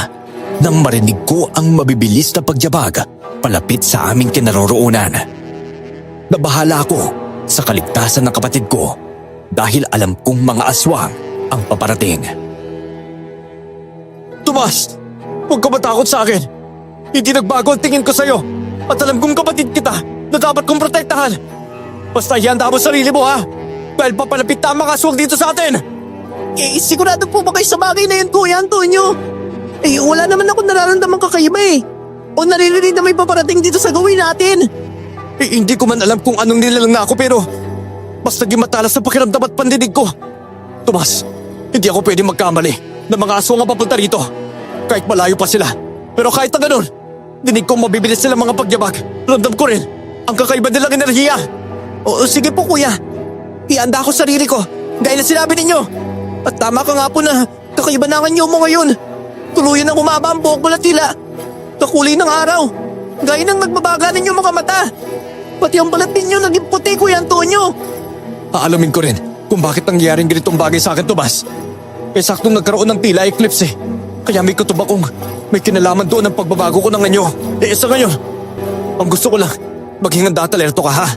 nang marinig ko ang mabibilis na pagyabag palapit sa aming kinaroroonan. Nabahala ako sa kaligtasan ng kapatid ko dahil alam kong mga aswang ang paparating. Tomas! Huwag ka matakot sa akin. Hindi nagbago ang tingin ko sa'yo at alam kong kapatid kita na dapat kong protektahan. Basta ihanda mo sarili mo, ha? Dahil papalapit na ang mga aswang dito sa atin. Sigurado po ba kayo sa bagay na yun kuya Antonio? Wala naman ako nararamdaman kakaiba eh. O naririnig na may paparating dito sa gawin natin. Hindi ko man alam kung anong nilalang na ako pero mas naging matalas sa pakiramdam at pandinig ko. Tomas, hindi ako pwede magkamali na mga aswang ang papunta rito. Kahit malayo pa sila. Pero kahit na ganun, dinig kong mabibilis sila mga pagyabag. Ramdam ko rin ang kakaiba nilang enerhiya. O sige po kuya. Ihanda ko sarili ko gaya na sinabi ninyo. At tama ka nga po na kakaiba na ang anyo mo ngayon. Tuluyan ang umaba ang buhok mo na tila kakulay ng araw. Gaya ng nagbabaga ninyo mga mata. Pati ang balat ninyo naging puti kuya Antonio. Aalamin ko rin kung bakit nangyayaring ganitong bagay sa akin, Tomas. Saktong nagkaroon ng tila eclipse eh. Kaya may kutob akong may kinalaman doon ang pagbabago ko ng anyo. Sa ngayon, ang gusto ko lang, maging handa at alerto ka, ha?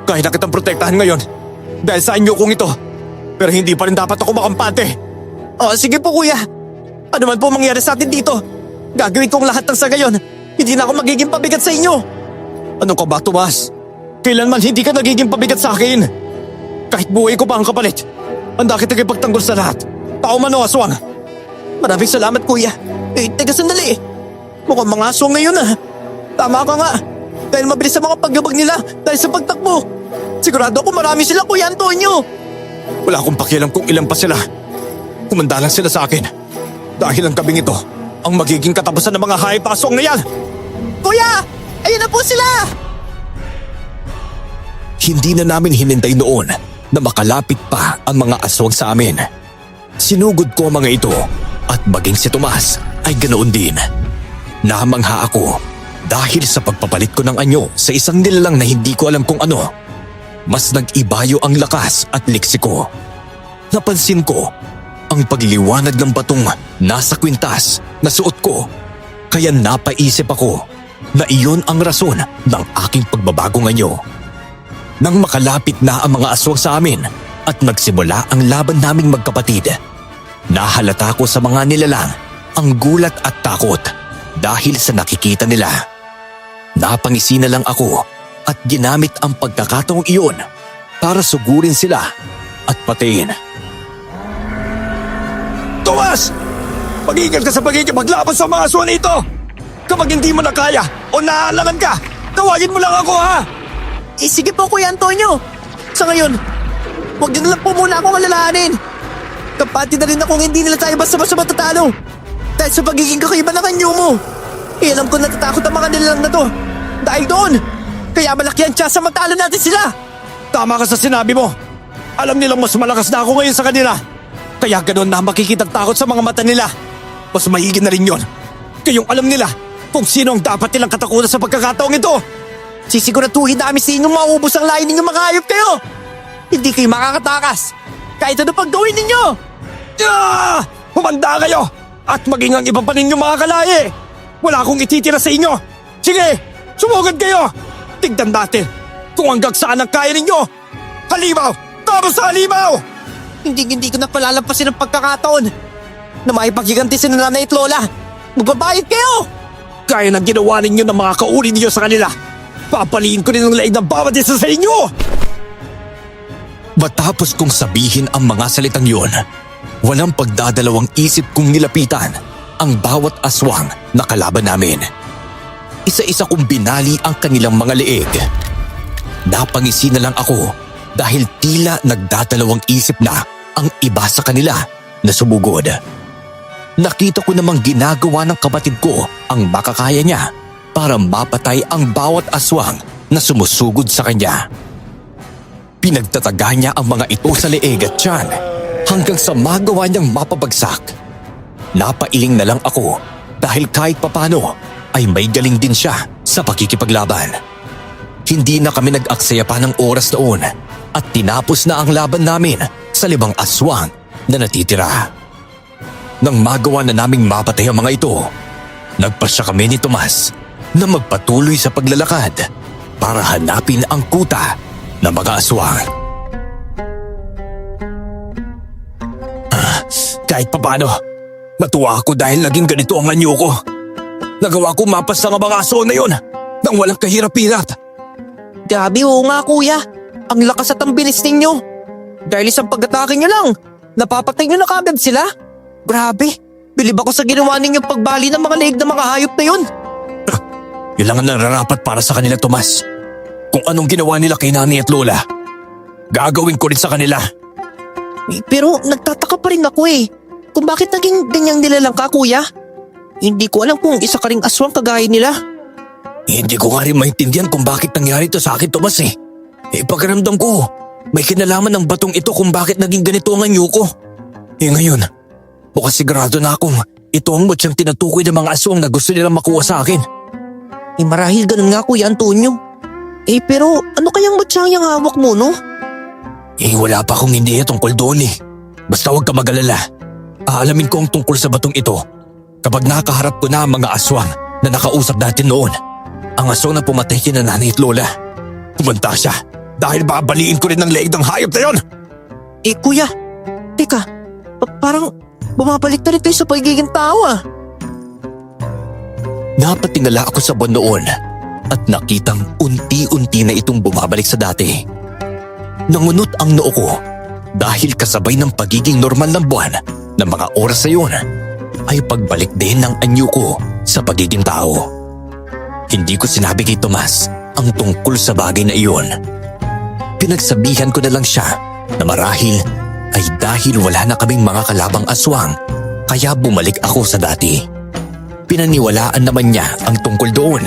Kaya na kitang protektahan ngayon dahil sa anyo kong ito. Pero hindi pa rin dapat ako makampante. Sige po kuya. Ano man po mangyari sa atin dito, gagawin kong lahat ng sa gayon. Hindi na ako magiging pabigat sa inyo. Ano ka ba, Tomas? Kailanman hindi ka nagiging pabigat sa akin. Kahit buhay ko pa ang kapalit, handa kita ipagtanggol sa lahat. Tao man o aswang. Maraming salamat kuya. Teka sandali. Mukhang mga aswang ngayon ah. Tama ka nga. dahil mabilis sa mga paglabag nila dahil sa pagtakbo. Sigurado ako marami sila, Kuya Antonio. Wala akong pakialam kung ilan pa sila. Kumanda lang sila sa akin. Dahil ang gabing ito ang magiging katapusan ng mga hayop aswang na yan. Kuya! Ayun na po sila! Hindi na namin hinintay noon na makalapit pa ang mga aswang sa amin. Sinugod ko ang mga ito at maging si Tomas ay ganoon din. Namangha ako dahil sa pagpapalit ko ng anyo sa isang nilalang na hindi ko alam kung ano. Mas nag-ibayo ang lakas at liksi ko. Napansin ko ang pagliwanag ng batong nasa kwintas na suot ko. Kaya napaisip ako na iyon ang rason ng aking pagbabagong anyo. Nang makalapit na ang mga aswang sa amin at nagsimula ang laban naming magkapatid, nahalata ko sa mga nilalang ang gulat at takot dahil sa nakikita nila. Napangisi na lang ako at ginamit ang pagkakataong iyon para sugurin sila at patayin. Tomas! Mag-ingat ka sa pagkikipaglaban sa mga aswang ito! Kapag hindi mo na kaya o naaalangan ka, tawagin mo lang ako, ha! Sige po, Kuya Antonio. Sa ngayon, huwag niyo na lang po muna akong alalahanin. Kapatid na rin akong hindi nila tayo basta-basta matatalo. Dahil sa pagiging kakaiba ng anyo mo. Alam ko natatakot ang mga nilalang na to. Dahil doon, kaya malaki ang tiyasa matalo natin sila. Tama ka sa sinabi mo. Alam nilang mas malakas na ako ngayon sa kanila. Kaya ganoon na makikitang takot sa mga mata nila. Mas maigin na rin yon. Kayong alam nila kung sino ang dapat nilang katakutan sa pagkakataong ito. Sisiguraduhin namin sa inyong maubos ang lain ninyong mga hayop kayo. Hindi kayo makakatakas. Kahit ano pang gawin ninyo. Humanda kayo at maging ang iba pa ninyong mga kalahi. Wala akong ititira sa inyo. Sige, sumugod kayo. Tignan natin kung hanggang saan ang kaya ninyo. Halimaw! Tapos sa halimaw! Hindi ko na palalampasin ang pagkakataon na makipaghiganti si nanay at lola. Magbabayad kayo. Kaya ng ginawa ninyo ng mga kauri ninyo sa kanila. Papaliin ko din ang leeg ng bawat isa sa inyo! Matapos kong sabihin ang mga salitang yun, walang pagdadalawang isip kong nilapitan ang bawat aswang na kalaban namin. Isa-isa kong binali ang kanilang mga leeg. Napangisi na lang ako dahil tila nagdadalawang isip na ang iba sa kanila na sumugod. Nakita ko namang ginagawa ng kapatid ko ang makakaya niya para mapatay ang bawat aswang na sumusugod sa kanya. Pinagtataga niya ang mga ito sa leeg at tiyan hanggang sa magawa niyang mapabagsak. Napailing na lang ako dahil kahit papano ay may galing din siya sa pakikipaglaban. Hindi na kami nag-aksaya pa ng oras noon at tinapos na ang laban namin sa 5 aswang na natitira. Nang magawa na naming mapatay ang mga ito, nagpasya kami ni Tomas na magpatuloy sa paglalakad para hanapin ang kuta ng mga aswang. Kahit papano, matuwa ako dahil naging ganito ang anyo ko. Nagawa ko mapas ng mga aswang na yun nang walang kahirap-hirap. Grabe, oo nga kuya. Ang lakas at ang bilis ninyo. Dahil isang pag-atake nyo lang, napapatay nyo na kagad sila. Grabe, bilib ako sa ginawa ninyong pagbali ng mga leeg ng mga hayop na yun. Yun lang ang nararapat para sa kanila, Tomas. Kung anong ginawa nila kay Nani at Lola, gagawin ko rin sa kanila. Pero nagtataka pa rin ako kung bakit naging ganyang nilalang ka, kuya. Hindi ko alam kung isa ka ring aswang kagaya nila. Hindi ko nga rin maintindihan kung bakit nangyari ito sa akin, Tomas Pagkaramdam ko, may kinalaman ng batong ito kung bakit naging ganito ang anyo ko. Ngayon, mukhang sigurado na akong ito ang mutsyang tinatukoy ng mga aswang na gusto nilang makuha sa akin. Marahil ganun nga, Kuya Antonio. Pero ano kayang matsyang yung hawak mo, no? Wala pa akong ideya tungkol doon Basta huwag ka mag-alala. Aalamin ko ang tungkol sa batong ito kapag nakaharap ko na ang mga aswang na nakausap natin noon. Ang aswang na pumatay kina Nanay at Lola. Pumanta siya dahil babaliin ko rin ang leeg ng hayop na yon. Kuya, teka, parang bumabalik na rin kayo sa pagiging tao Napatingala ako sa buwan noon at nakitang unti-unti na itong bumabalik sa dati. Nangunot ang noo ko dahil kasabay ng pagiging normal ng buwan ng mga oras na yun ay pagbalik din ng anyo ko sa pagiging tao. Hindi ko sinabi kay Tomas ang tungkol sa bagay na iyon. Pinagsabihan ko na lang siya na marahil ay dahil wala na kaming mga kalabang aswang kaya bumalik ako sa dati. Pinaniwalaan naman niya ang tungkol doon.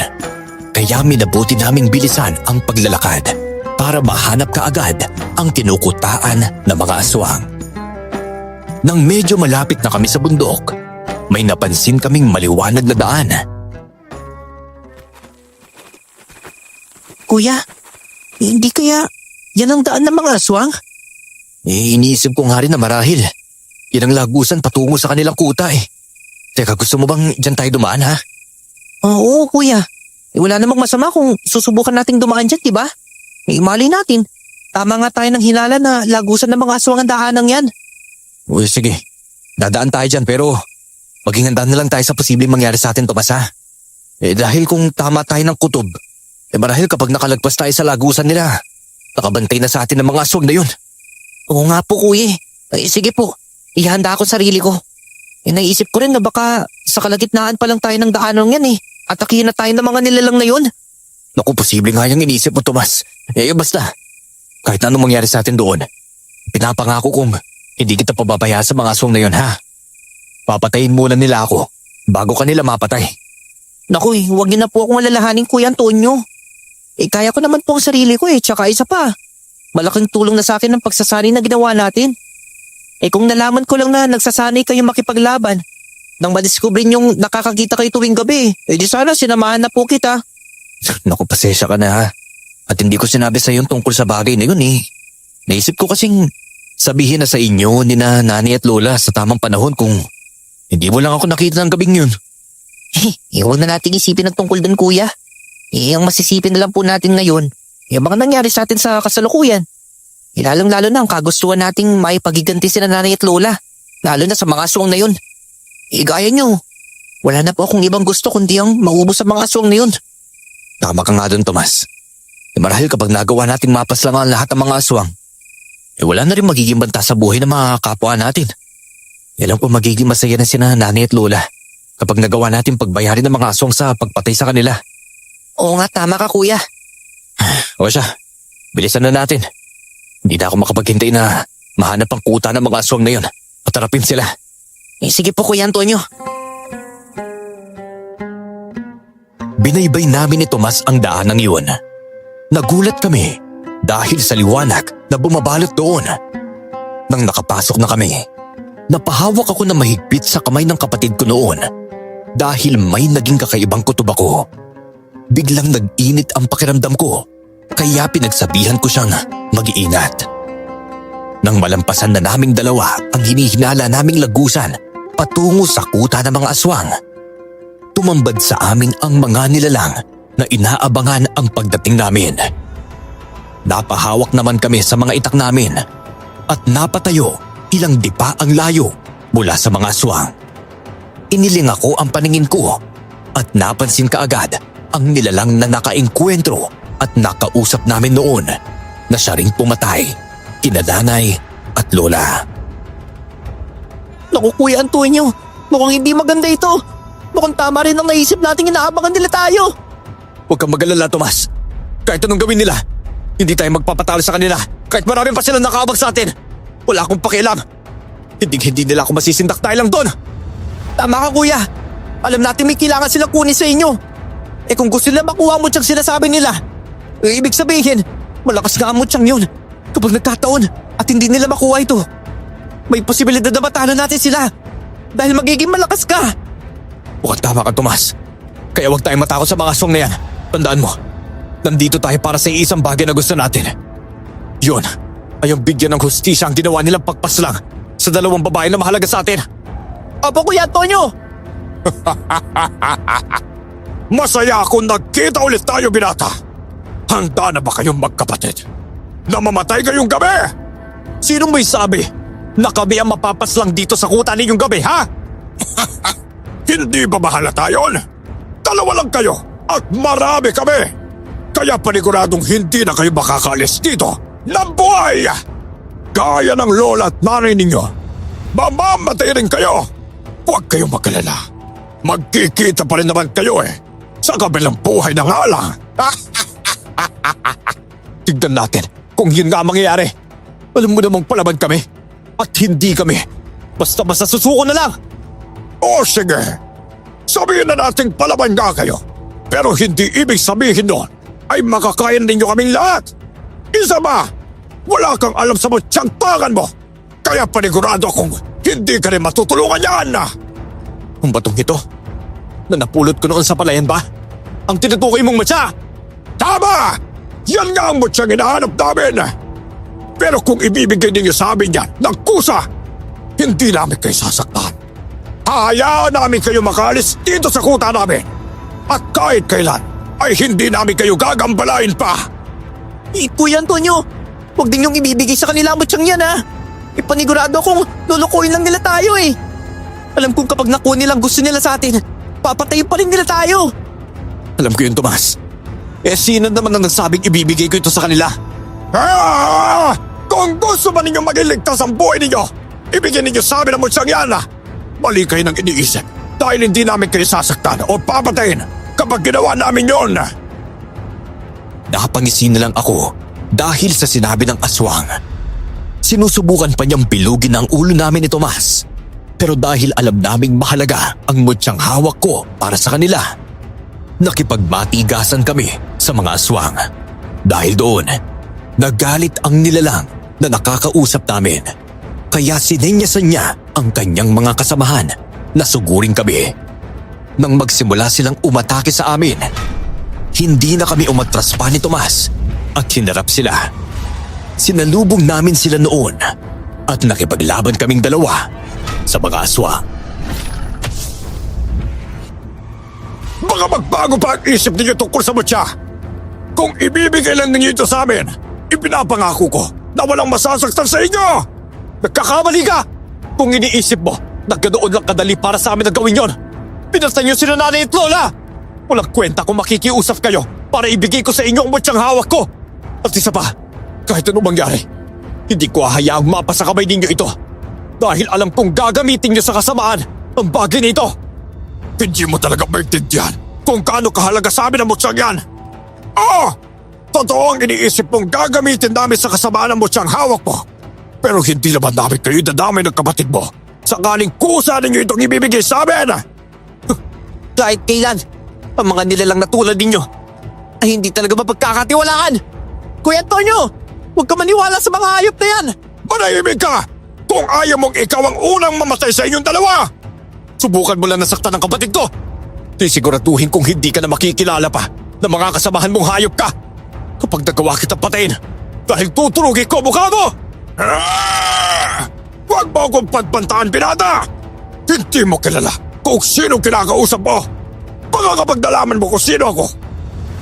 Kaya minabuti naming bilisan ang paglalakad para mahanap kaagad ang kinukutaan ng mga aswang. Nang medyo malapit na kami sa bundok, may napansin kaming maliwanag na daan. Kuya, hindi kaya yan ang daan ng mga aswang? Iniisip ko nga rin na marahil yan ang lagusan patungo sa kanilang kuta eh. Teka, gusto mo bang dyan tayo dumaan ha? Oo, kuya. Wala namang masama kung susubukan nating dumaan dyan, di ba? Mali natin. Tama nga tayo ng hinala na lagusan ng mga aswang ang daanang yan. Uy, sige. Dadaan tayo dyan pero maging handa na lang tayo sa posibleng mangyari sa atin, Tomas ha? Dahil kung tama tayo ng kutob, marahil kapag nakalagpas tayo sa lagusan nila, nakabantay na sa atin ng mga aswang na yun. Oo nga po, kuya. Sige po. Ihanda ako sarili ko. Naisip ko rin na baka sa kalagitnaan pa lang tayo ng daanang yan eh. Atakihin na tayo ng mga nilalang na yun. Naku, posible nga yung iniisip mo, Tomas. Basta, kahit na anong mangyari sa atin doon, pinapangako kong hindi kita pababayaan sa mga aswang na yun, ha? Papatayin muna nila ako bago kanila mapatay. Naku, huwag niyo na po akong alalahanin, Kuya Antonio. Kaya ko naman po ang sarili ko tsaka isa pa. Malaking tulong na sa akin ang pagsasanay na ginawa natin. Kung nalaman ko lang na nagsasanay kayo makipaglaban, nang madiskubre niyong nakakakita kayo tuwing gabi, di sana sinamahan na po kita. Naku, pasensya ka na ha. At hindi ko sinabi sa iyo tungkol sa bagay na yun eh. Naisip ko kasing sabihin na sa inyo ni na nanay at lola sa tamang panahon kung hindi mo lang ako nakita ng gabing yun. Huwag na nating isipin ang tungkol dun, kuya. Ang masisipin na lang po natin ngayon, yung mga nangyari sa atin sa kasalukuyan. Lalong-lalo na ang kagustuhan nating maipagiganti sila nanay at lola, lalo na sa mga aswang na yun. Gaya nyo, wala na po akong ibang gusto kundi ang maubos sa mga aswang na yun. Tama ka nga dun, Tomas. Marahil kapag nagawa nating mapas lang ang lahat ng mga aswang, wala na rin magiging banta sa buhay ng mga kapwa natin. Alam ko magiging masaya na sina nanay at lola kapag nagawa natin pagbayarin ng mga aswang sa pagpatay sa kanila. Oo nga, tama ka, kuya. O siya, bilisan na natin. Hindi na ako makapaghintay na mahanap ang kuta ng mga aswang na yun at harapin sila. Sige po, Kuya Antonio. Binaybay namin ni Tomas ang daanan yun. Nagulat kami dahil sa liwanag na bumabalot doon. Nang nakapasok na kami, napahawak ako na mahigpit sa kamay ng kapatid ko noon dahil may naging kakaibang kutob ako. Biglang nag-init ang pakiramdam ko kaya pinagsabihan ko siyang mag-iingat. Nang malampasan na naming dalawa ang hinihinala naming lagusan patungo sa kuta ng mga aswang, tumambad sa amin ang mga nilalang na inaabangan ang pagdating namin. Napahawak naman kami sa mga itak namin at napatayo ilang dipa ang layo mula sa mga aswang. Iniling ako ang paningin ko at napansin kaagad ang nilalang na nakaengkwentro at nakausap namin noon na siya ring pumatay kina nanay at lola. Naku, Kuya Antonio, mukhang hindi maganda ito. Mukhang tama rin ang naisip nating inaabangan nila tayo. Huwag kang mag-alala, Tomas. Kahit anong gawin nila, hindi tayo magpapatalo sa kanila kahit maraming pa silang nakaabag sa atin. Wala akong pakialam. Hindi nila ako masisindak tayo lang doon. Tama ka, Kuya. Alam natin may kailangan silang kunin sa inyo. Kung gusto nila makuha mo siyang sinasabi nila, ibig sabihin, malakas nga mo siyang yun. Kapag nagkataon at hindi nila makuha ito, may posibilidad na matalo natin sila dahil magiging malakas ka. Mukhang tama ka, Tomas. Kaya huwag tayong matakot sa mga aswang na yan. Tandaan mo, nandito tayo para sa isang bagay na gusto natin. Yun ay ang bigyan ng hustisya ang ginawa nilang pagpaslang sa dalawang babae na mahalaga sa atin. Opo, Kuya Antonio. Masaya akong nagkita ulit tayo, binata. Handa na ba kayong magkapatid? Namamatay kayong gabi? Sino may sabi na kami ang mapapaslang dito sa kuta ninyong gabi, ha? Hindi ba mahalata yun? Dalawa lang kayo at marami kami. Kaya paniguradong hindi na kayo makakaalis dito ng buhay. Gaya ng lola at nanay ninyo, mamamatay rin kayo. Huwag kayong mag-alala. Magkikita pa rin naman kayo sa kabilang buhay na nga lang. Tignan natin kung yun nga ang mangyayari. Alam mo namang palaban kami at hindi kami. Basta-basta susuko na lang. O sige, sabihin na natin palaban nga kayo. Pero hindi ibig sabihin nun ay makakain ninyo kaming lahat. Isa ba, wala kang alam sa mutiyangtangan mo. Kaya panigurado akong hindi ka rin matutulungan yan. Ang batong ito, na napulot ko noon sa palayan ba? Ang tinutukoy mong matya! Tama! Yan nga ang mutyang hinahanap namin. Pero kung ibibigay ninyo sa amin yan ng kusa, hindi namin kayo sasaktan. Hayaan namin kayo makaalis dito sa kuta namin. At kahit kailan ay hindi namin kayo gagambalain pa. Kuya Antonio, huwag din yung ibibigay sa kanila ang mutyang yan ha. Ipanigurado akong lulukuin lang nila tayo eh. Alam kong kapag nakuha nilang gusto nila sa atin, papatayin pa rin nila tayo. Alam ko yun, Tomas. Sino naman ang nagsabing ibibigay ko ito sa kanila? Kung gusto ba ninyong maging ligtas ang buhay ninyo, ibigay ninyo sa amin ang mutyang yan. Mali kayo nang iniisip dahil hindi namin kayo sasaktan o papatayin kapag ginawa namin yon. Napangisi na lang ako dahil sa sinabi ng aswang. Sinusubukan pa niyang bilugin ang ulo namin ni Tomas. Pero dahil alam naming mahalaga ang mutyang hawak ko para sa kanila, nakipagmatigasan kami sa mga aswang. Dahil doon, nagalit ang nilalang na nakakausap namin. Kaya sinenyasan niya ang kanyang mga kasamahan na sugurin kami. Nang magsimula silang umatake sa amin, hindi na kami umatras pa ni Tomas at hinarap sila. Sinalubong namin sila noon at nakipaglaban kaming dalawa sa mga aswang. Baka magbago pa ang isip ninyo tungkol sa mutya. Kung ibibigay lang ninyo ito sa amin, ipinapangako ko na walang masasaktan sa inyo. Nagkakamali ka! Kung iniisip mo na ganoon lang kadali para sa amin na gawin yon, pinatay niyo sila nanay at lola! Walang kwenta kung makikiusap kayo para ibigay ko sa inyo ang mutyang hawak ko! At isa pa, kahit anong mangyari, hindi ko hahayaang mapasa kamay ninyo ito dahil alam kong gagamitin niyo sa kasamaan ang bagay nito. Hindi mo talaga maintindihan kung gaano kahalaga sa amin ang mutyang yan. Oo! Totoo ang iniisip mong gagamitin namin sa kasamaan ng mutyang hawak mo. Pero hindi naman namin kayo dadamay ng kapatid mo sakaling kusa ninyo itong ibibigay sa amin. Kahit kailan, ang mga nilalang na tulad ninyo ay hindi talaga mapagkakatiwalaan. Kuya Antonio, huwag ka maniwala sa mga hayop na yan. Manahimik ka kung ayaw mong ikaw ang unang mamatay sa inyong dalawa. Subukan mo lang nasaktan ng kapatid ko. Sisiguraduhin kong hindi ka na makikilala pa ng mga kasamahan mong hayop ka kapag nagawa kitang patayin dahil tuturugin ko mukha mo! Huwag mo akong pagpantaan, binata! Hindi mo kilala kung sino kinakausap mo. Baka kapag nalaman mo kung sino ako,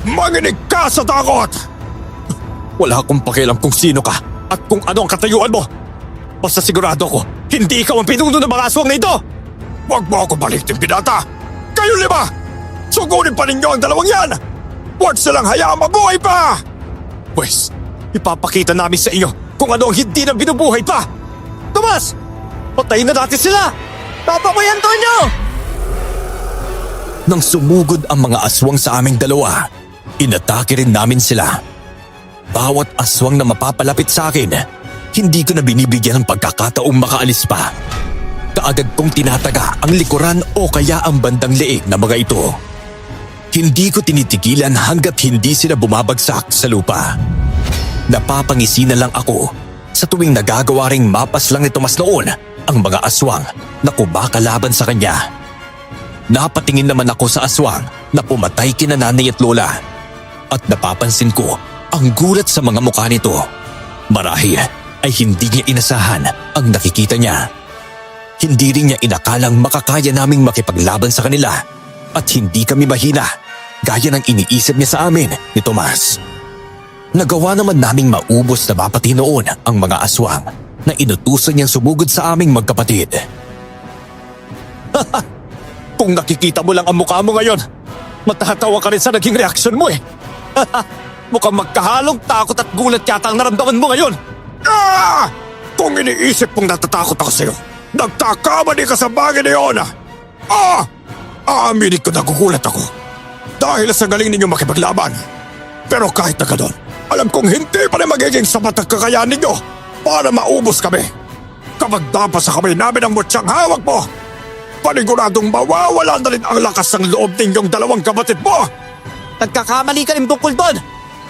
manginig ka sa takot! Wala akong pakialam kung sino ka at kung ano ang katayuan mo. Basta sigurado ko, hindi ikaw ang pinuno ng mga aswang na ito! Huwag mo akong balitin, binata! Kayo lima! Sugunin pa ninyo ang dalawang yan! Huwag silang hayaang mabuhay pa! Pwes, ipapakita namin sa inyo kung ano ang hindi na binubuhay pa! Tomas! Patayin na natin sila! Papa Kuya Antonio! Nang sumugod ang mga aswang sa aming dalawa, inatake rin namin sila. Bawat aswang na mapapalapit sa akin, hindi ko na binibigyan ng pagkakataong makaalis pa. Kaagad kong tinataga ang likuran o kaya ang bandang leeg na mga ito. Hindi ko tinitigilan hanggat hindi sila bumabagsak sa lupa. Napapangisi na lang ako sa tuwing nagagawa ring mapas lang ni Tomas noon ang mga aswang na kumakalaban sa kanya. Napatingin naman ako sa aswang na pumatay kina nanay at lola at napapansin ko ang gulat sa mga mukha nito. Marahil ay hindi niya inasahan ang nakikita niya. Hindi rin niya inakalang makakaya naming makipaglaban sa kanila at hindi kami mahina gaya ng iniisip niya sa amin ni Tomas. Nagawa naman naming maubos na mapati noon ang mga aswang na inutusan niyang sumugod sa aming magkapatid. Kung nakikita mo lang ang mukha mo ngayon, matatawa ka rin sa naging reaksyon mo eh. Mukhang magkahalong takot at gulat yata ang naramdaman mo ngayon. Kung iniisip mong natatakot ako sa'yo, nagkakamali ka sa bagay na yun. Aaminin ko nagugulat ako dahil sa galing ninyo makipaglaban. Pero kahit na gano'n, alam kong hindi pa rin magiging sapat ang kakayahan ninyo para maubos kami. Kapag dapat sa kamay namin ang mutyang hawak mo, paniguradong mawawala na rin ang lakas ng loob ninyong dalawang kapatid mo. Nagkakamali ka rin tungkol doon.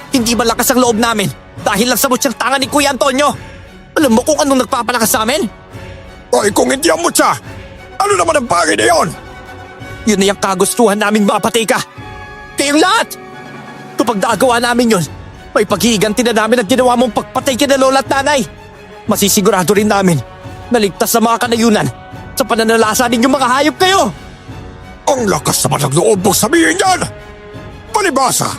Hindi malakas ang loob namin dahil lang sa mutyang tanga ni Kuya Antonio. Alam mo kung anong nagpapalakas sa amin? Oy, kung hindi ang mutya, ano naman ang bagay na yon? Yun na yung kagustuhan namin mapatay ka. Kayong lahat! Kapag nagawa namin yun, may paghihiganti na namin ang ginawa mong pagpatay kina lola at nanay. Masisigurado rin namin na ligtas sa mga kanayunan sa pananalasa ninyong mga hayop kayo. Ang lakas naman ng loob mong sabihin yan! Palibasa,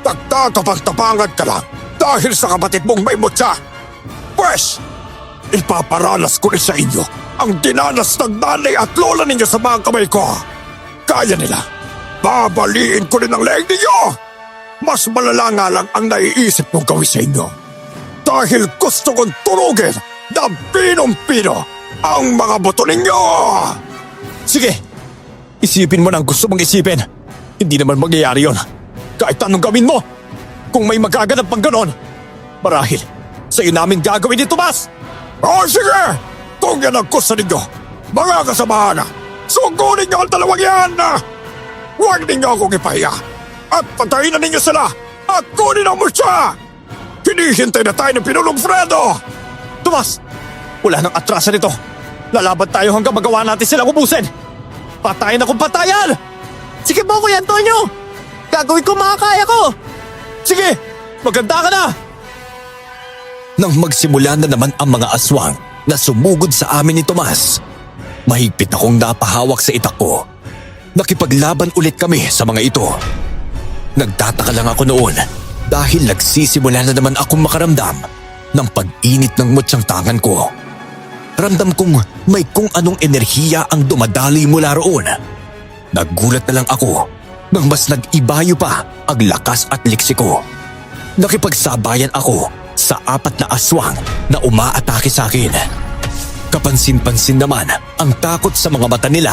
nagtatapag-tapangan ka lang dahil sa kapatid mong may mutya. Pwes, ipaparalas ko rin sa inyo ang dinanas ng nanay at lola ninyo sa mga kamay ko. Kaya nila, babaliin ko rin ang leeg ninyo. Mas malala nga lang ang naiisip kong gawin sa inyo. Dahil gusto kong turugin na pinong-pino ang mga buto ninyo. Sige, isipin mo na ang gusto mong isipin. Hindi naman mangyayari yun. Kahit anong gawin mo, kung may magaganap pang ganon, marahil sa'yo namin gagawin ni Tomas. O sige, kung yan ang gusto ninyo, mga kasamahan, sugunin niyo ang dalawang yan. Huwag ninyo akong ipahiya at patayin na ninyo sila at kunin ang mutya. Hinihintay na tayo ng Pinulong Fredo. Tomas, wala nang atrasan nito. Lalaban tayo hanggang magawa natin silang ubusin. Patayin na kung patayan! Sige po, Kuya Antonio! Gagawin ko mga kaya ko! Sige, maganda ka na! Nang magsimula na naman ang mga aswang na sumugod sa amin ni Tomas, mahigpit akong napahawak sa itak ko. Nakipaglaban ulit kami sa mga ito. Nagtataka lang ako noon dahil nagsisimula na naman akong makaramdam ng pag-init ng mutyang tangan ko. Ramdam kong may kung anong enerhiya ang dumadaloy mula roon. Nagulat na lang ako nang mas nag-ibayo pa ang lakas at liksi ko. Nakipagsabayan ako sa 4 na aswang na umaatake sa akin. Kapansin-pansin naman ang takot sa mga mata nila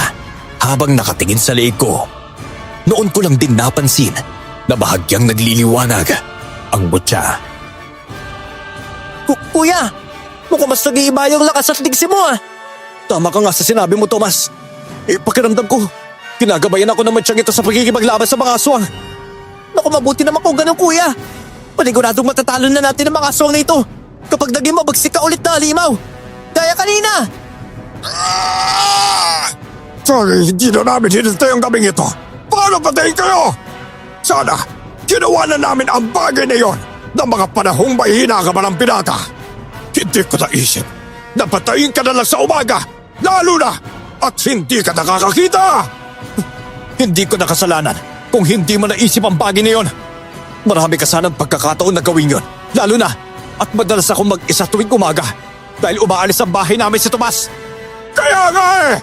habang nakatingin sa leeg ko. Noon ko lang din napansin na bahagyang nagliliwanag ang mutya. Kuya, mukhang mas nag-iiba yung lakas at liksi mo ah. Tama ka nga sa sinabi mo, Tomas. Pakiramdam ko, kinagabayan ako ng mutyang ito sa pagkikipaglaban sa mga aswang. Naku, mabuti naman kung ganun, Kuya. Paniguradong matatalo na natin ang mga aswang na ito kapag naging mabagsik ka ulit na halimaw. Kaya kanina. Sorry, hindi na namin hinintay ang gabing ito. Paano patayin kayo? Sana, ginawa na namin ang bagay na yon ng mga panahong mahihina ka man ang pinata. Hindi ko naisip na patayin ka na lang sa umaga, lalo na at hindi ka nakakakita. Hindi ko nakasalanan kung hindi mo naisip ang bagay na yon. Marami ka sanang pagkakataon na gawin yon. Lalo na at madalas akong mag-isa tuwing umaga dahil umaalis ang bahay namin si Tomas. Kaya nga eh!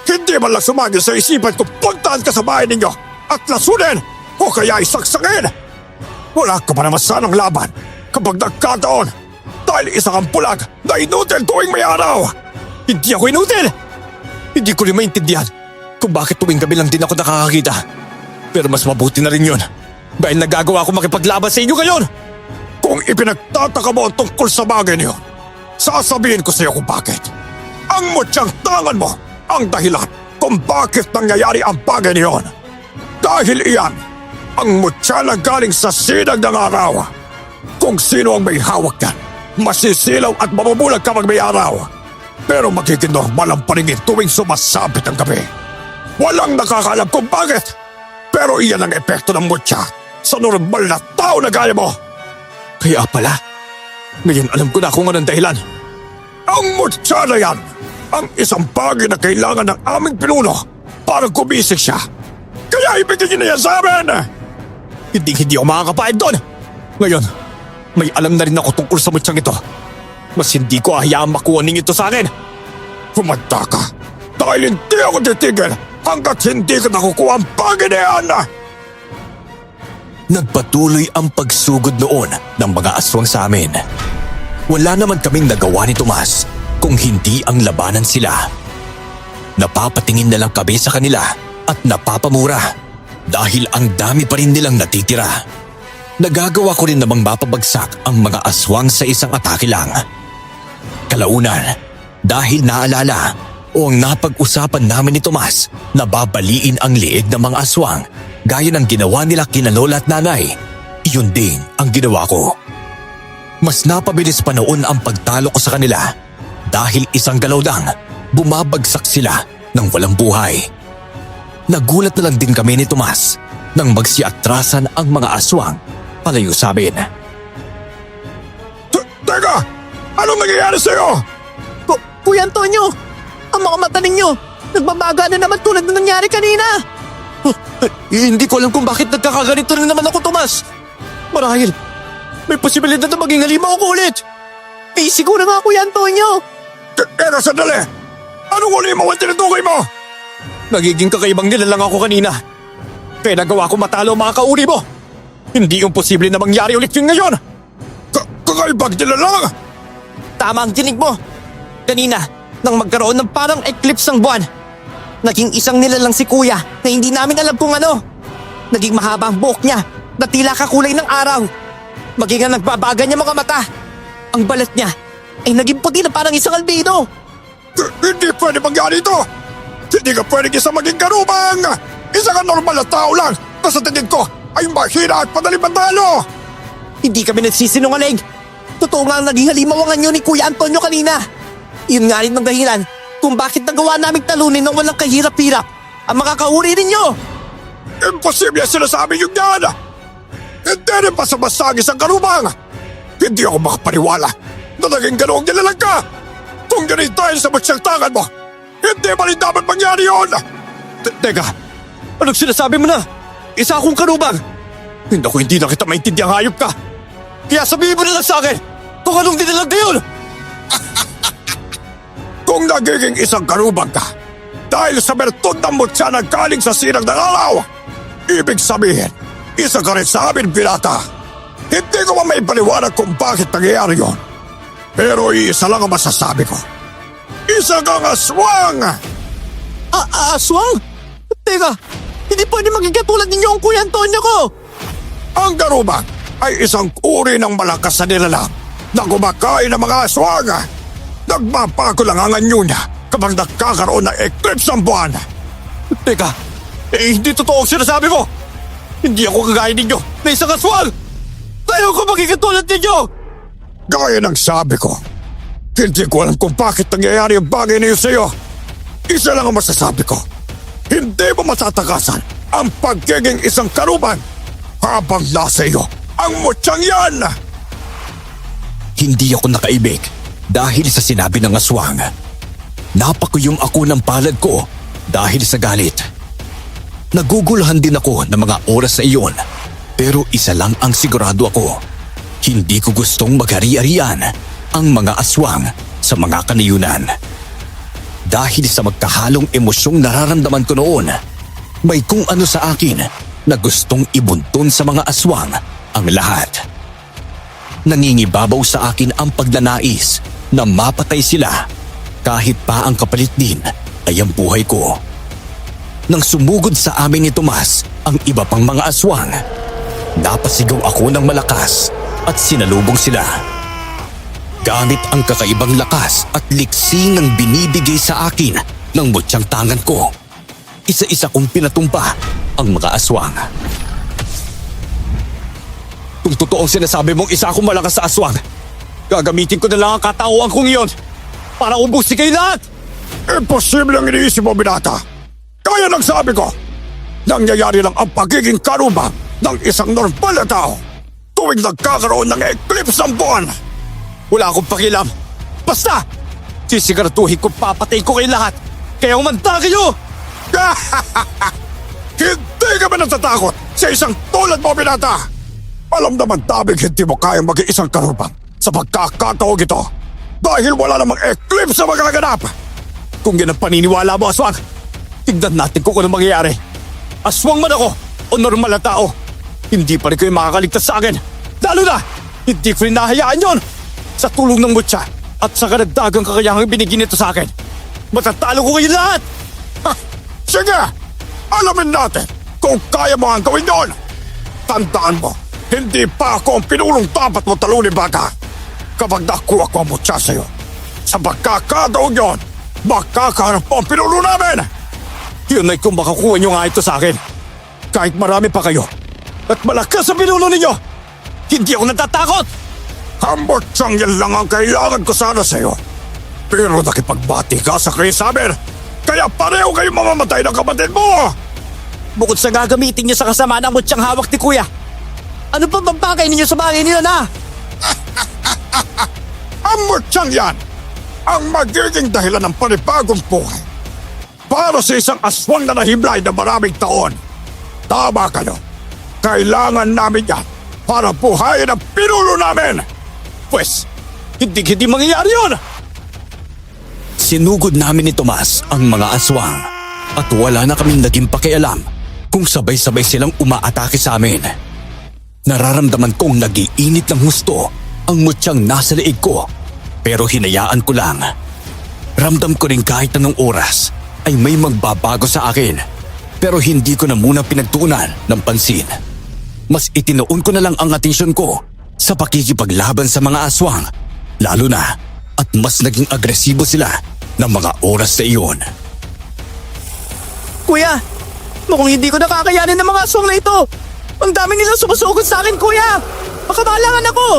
Hindi man lang sumagin sa isipan kung puntaan ka sa bahay ninyo at lasunin o kaya isaksakin. Wala ka pa naman sanang laban kapag nagkataon dahil isa kang pulag na inutil tuwing may araw. Hindi ako inutil! Hindi ko rin maintindihan kung bakit tuwing gabi lang din ako nakakakita. Pero mas mabuti na rin yun dahil nagagawa ko makipaglaban sa inyo ngayon. Kung ipinagtataka mo ang tungkol sa bagay niyo, sasabihin ko sa iyo kung bakit. Ang mutyang tangan mo ang dahilan kung bakit nangyayari ang bagay niyon. Dahil iyan, ang mutya na galing sa sinag ng araw. Kung sino ang may hawak yan, masisilaw at mabubulag kapag may araw. Pero magiging normal ang paningin tuwing sumasapit ang gabi. Walang nakakaalam kung bakit, pero iyan ang epekto ng mutya sa normal na tao na gaya mo. Kaya pala, ngayon alam ko na kung anong dahilan. Ang mutya na yan ang isang bagay na kailangan ng aming pinuno para gumising siya. Kaya ibigay niyo na yan sa amin! Hindi ako makakapahid doon! Ngayon, may alam na rin ako tungkol sa mutyang ito. Mas hindi ko hayaang makuha ning ito sa akin. Humanda ka dahil hindi ako titigil hanggat hindi ka nakukuha ang bagay na yan! Nagpatuloy ang pagsugod noon ng mga aswang sa amin. Wala naman kaming nagawa ni Tomas kung hindi ang labanan sila. Napapatingin na lang kami sa kanila at napapamura dahil ang dami pa rin nilang natitira. Nagagawa ko rin namang mapabagsak ang mga aswang sa isang atake lang. Kalaunan, dahil naalala o ang napag-usapan namin ni Tomas na babaliin ang liig ng mga aswang gaya ng ginawa nila kina lola at nanay, iyon din ang ginawa ko. Mas napabilis pa noon ang pagtalo ko sa kanila dahil isang galaw lang, bumabagsak sila ng walang buhay. Nagulat na lang din kami ni Tomas nang magsiatrasan ang mga aswang palayo sa amin. Teka! Anong nangyayari sa'yo? Kuya Antonio, ang mga mata ninyo, nagbabaga na naman tulad na nangyari kanina. Hindi ko alam kung bakit nagkakaganito na naman ako, Tomas. Marahil, may posibilidad na maging halimaw ako ulit. Siguro nga, Kuya Antonio. Teka sandali! Anong uli mo ang tinutukoy mo? Nagiging kakaibang nilalang ako kanina. Kaya nagawa ko matalo ang mga kauri mo. Hindi yung posible na mangyari ulit yun ngayon. Kakaibang nilalang? Tama ang tinig mo. Kanina, nang magkaroon ng parang eclipse ng buwan, naging isang nilalang si Kuya na hindi namin alam kung ano. Naging mahaba ang buhok niya na tila kakulay ng araw. Maging ang nagbabaga niya mga mata. Ang balat niya ay naging puti na parang isang albino. Hindi pwede mangyari ito! Hindi ka pwedeng isa maging karubang! Isa ka normal na tao lang na sa tingin ko ay mahina at madali matalo! Hindi kami nagsisinungaling. Totoo nga ang naging halimaw ang anyo ni Kuya Antonio kanina. Yun nga rin ang dahilan kung bakit nagawa naming talunin ng walang kahirap-hirap ang makakauri ninyo. Imposible ang sinasabi yung yan! Hindi rin basta-basta ang isang karubang! Hindi ako makapaniwala na naging ganoong nilalang ka! Kung ganito dahil sa matsyang tangan mo, hindi ba rin dapat mangyari yun? Teka, anong sinasabi mo na? Isa akong karubang. Hindi na kita maintindihan, hayop ka. Kaya sabihin mo na lang sa akin kung anong dinalag na yun. Kung nagiging isang karubang ka dahil sa bertod ng mutya na galing sa sinag ng araw, ibig sabihin, isa ka rin sa amin, pirata. Hindi ko man may paliwanag kung bakit nangyayari yun. Pero isa lang ang masasabi ko. Isa kang aswang! Aswang? Teka, hindi pwede maging katulad ninyo ang Kuya Antonio ko. Ang karubang ay isang uri ng malakas na nilalang na kumakain ng mga aswang. Nagbabago lang ang anyo niya kapag nagkakaroon ng eclipse ng buwan. Teka, hindi totoo ang sinasabi mo. Hindi ako kagaya ninyo na isang aswang. Tayo ko maging katulad ninyo. Gaya ng sabi ko, hindi ko alam kung bakit nangyayari ang bagay na yun sa'yo. Isa lang ang masasabi ko. Hindi mo matatakasan ang pagiging isang karubang habang nasa iyo ang mutyang yan! Hindi ako nakaibig dahil sa sinabi ng aswang. Napakuyom ako ng palad ko dahil sa galit. Naguguluhan din ako ng mga oras na iyon, pero isa lang ang sigurado ako. Hindi ko gustong maghari-harian ang mga aswang sa mga kanayunan. Dahil sa magkahalong emosyong nararamdaman ko noon, may kung ano sa akin na gustong ibuntun sa mga aswang ang lahat. Nangingibabaw sa akin ang pagnanais na mapatay sila kahit pa ang kapalit din ay ang buhay ko. Nang sumugod sa amin ni Tomas ang iba pang mga aswang, napasigaw ako ng malakas at sinalubong sila. Gamit ang kakaibang lakas at liksi ng binibigay sa akin ng mutyang tangan ko, isa-isa kong pinatumpa ang mga aswang. Kung totoong sinasabi mong isa akong malakas sa aswang, gagamitin ko na lang ang katauhan kong iyon para ubusin kayo lahat! Imposible ang iniisip mo, binata. Kaya nang sabi ko, nangyayari lang ang pagiging karubang ng isang normal na tao tuwing nagkakaroon ng eclipse ng buwan. Wala akong pakialam. Basta, sisiguraduhin ko papatay ko kayo lahat. Kaya umanda kayo! Hindi ka ba natatakot sa isang tulad mo, binata? Alam naman tabing hindi mo kayang maging isang karubang sa pagkakataong ito dahil wala namang eclipse na magaganap. Kung yan ang paniniwala mo, aswang, tignan natin kung ano mangyayari. Aswang man ako o normal na tao, hindi pa rin kayo makakaligtas sa akin. Lalo na, hindi ko rin nahayaan yon. Sa tulong ng mutya at sa karagdagang kakayahang binigyan nito sa akin, matatalo ko kayo lahat! Ha! Sige! Alamin natin kung kaya mo ang gawin yun! Tandaan mo, Hindi pa ako ang pinulong dapat mo talunin, bata. Kapag nakuha ko ang mutya sa'yo, sa pagkakataon yon, makakaharap mo ang pinulo namin! Yun ay kung makakuha nyo nga ito sa akin. Kahit marami pa kayo at malakas sa pinuno ninyo, hindi ako natatakot! Ang mutyang yan lang ang kailangan ko sana sa'yo. Pero nakipagbati ka sa krisaber, kaya pareho kayo mamamatay ng kapatid mo! Bukod sa gagamitin niyo sa kasamaan ang mutyang hawak ni Kuya, ano pa bang bagay ninyo sa bagay nila na? Ang mutyang yan ang magiging dahilan ng panibagong buhay para sa isang aswang na nahiblay na maraming taon. Tama kayo. Kailangan namin yan para buhayin ang pinulo namin. Pwes, hindi mangyayari yun! Sinugod namin ni Tomas ang mga aswang at wala na kaming naging pakialam kung sabay-sabay silang umaatake sa amin. Nararamdaman kong nag-iinit ng husto ang mutyang nasa leeg ko, pero hinayaan ko lang. Ramdam ko rin kahit anong oras ay may magbabago sa akin, pero hindi ko na muna pinagtuunan ng pansin. Mas itinoon ko na lang ang atensyon ko sa pakikipaglaban sa mga aswang, lalo na at mas naging agresibo sila ng mga oras na iyon. Kuya, mukhang hindi ko nakakayanin ng mga aswang na ito. Ang dami nilang sumusugod sa akin, Kuya. Makamalangan ako.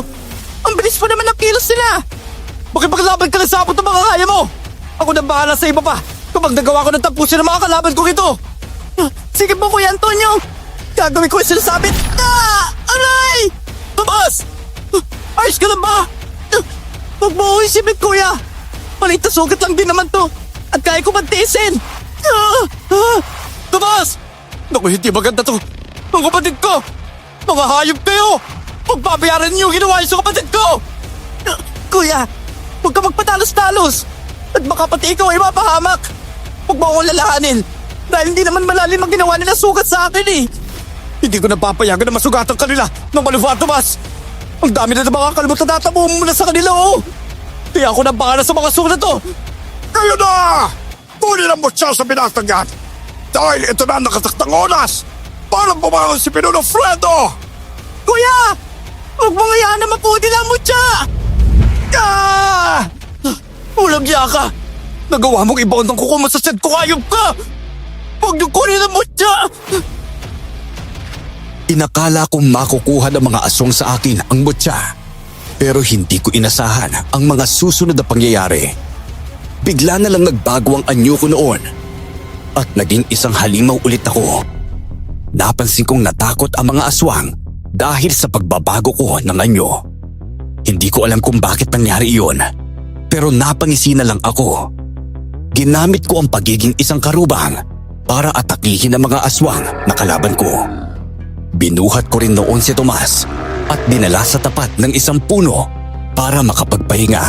Ang bilis pa naman ng kilos nila. Makipaglaban ka na sa abot ng mga kaya mo. Ako na bahala sa iba pa kapag nagawa ko ng tapusin ng mga kalaban kong ito. Sige po, Kuya Antonio. Gagawin ko yung sinasabit. Aray! Tomas! Ayos ka na ba? Huwag mo isipin, Kuya. Maliit na sugat lang din naman to. At kaya ko mantiisin. Tomas! Naku, hindi maganda to. Ang kapatid ko! Mga hayop kayo! Pagbabayaran niyo yung ginawa niyo sa kapatid ko! Kuya, huwag ka magpatalos-talos! At baka pati ikaw ay mapahamak! Huwag mo akong lalahanin! Dahil hindi naman malalim ang ginawa nila sugat sa akin eh! Hindi ko napapayagan na masugatan kanila ng maluwa, Tomas! Ang dami na ng mga kalmot na natamo muna sa kanila, oh! Kaya ako na bahala sa mga sugat na to! Kayo na! Kunin ang mutya sa binatang yan! Dahil ito na ang nakatakdang oras para bumangon si Pinuno Fredo! Kuya! Huwag mong hayaan na maputi lang mo siya! Walang iya ka! Nagawa mong ibaon ng kuko mo sa set ko, ayop ka! Huwag niyo kunin ang mutya! Inakala kong makukuha ng mga aswang sa akin ang mutya, pero hindi ko inasahan ang mga susunod na pangyayari. Bigla na lang nagbago ang anyo ko noon at naging isang halimaw ulit ako. Napansin kong natakot ang mga aswang dahil sa pagbabago ko ng anyo. Hindi ko alam kung bakit nangyari iyon, pero napangisi na lang ako. Ginamit ko ang pagiging isang karubang para atakihin ang mga aswang na kalaban ko. Binuhat ko rin noon si Tomas at dinala sa tapat ng isang puno para makapagpahinga.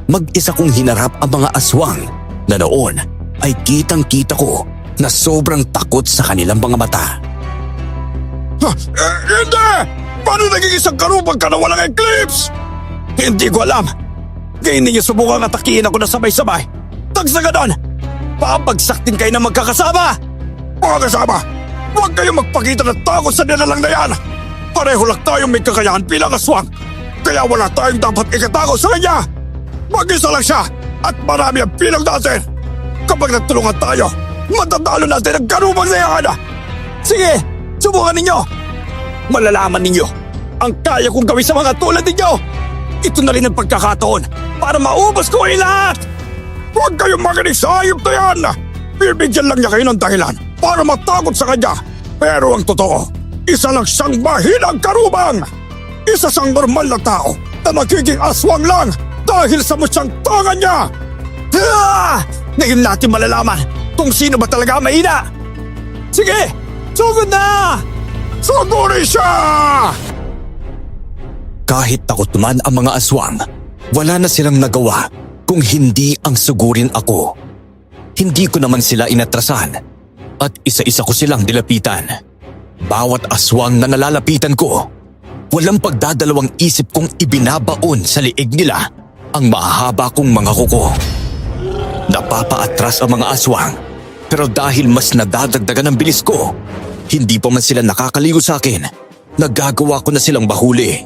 Mag-isa kong hinarap ang mga aswang na noon ay kitang-kita ko na sobrang takot sa kanilang mga mata. Hindi! Paano naging isang karubang ka na walang eclipse? Hindi ko alam. Ngayon ninyo subukang atakihin ako na sabay-sabay. Tagsa ka doon! Papagsak din kayo na magkakasama! Mga kasama, huwag kayong magpakita ng takot sa nilalang na yan! Pareho lang tayong may kakayahan bilang aswang, kaya wala tayong dapat ikatakot sa kanya! Mag-isa lang siya at marami ang bilang natin! Kapag nagtulungan tayo, matatalo natin ang karubang na yan! Sige, subukan ninyo! Malalaman ninyo ang kaya kong gawin sa mga tulad ninyo! Ito na rin ang pagkakataon para maubos ko ay lahat! Huwag kayong makinig sa hayop na yan! Bibigyan lang niya kayo ng dahilan para matakot sa kanya. Pero ang totoo, isa lang siyang mahinang karubang! Isa siyang normal na tao na magiging aswang lang dahil sa mutyang tangan niya! Ngayon natin malalaman kung sino ba talaga ang mahina! Sige, sugod na! Sugurin siya! Kahit takot man ang mga aswang, wala na silang nagawa kung hindi ang sugurin ako. Hindi ko naman sila inatrasan at isa-isa ko silang dilapitan. Bawat aswang na nalalapitan ko, walang pagdadalawang isip kong ibinabaon sa liig nila ang mahahaba kong mga kuko. Napapaatras ang mga aswang, pero dahil mas nadadagdagan ang bilis ko, hindi pa man sila nakakaligo sa akin, Nagagawa ko na silang bahuli.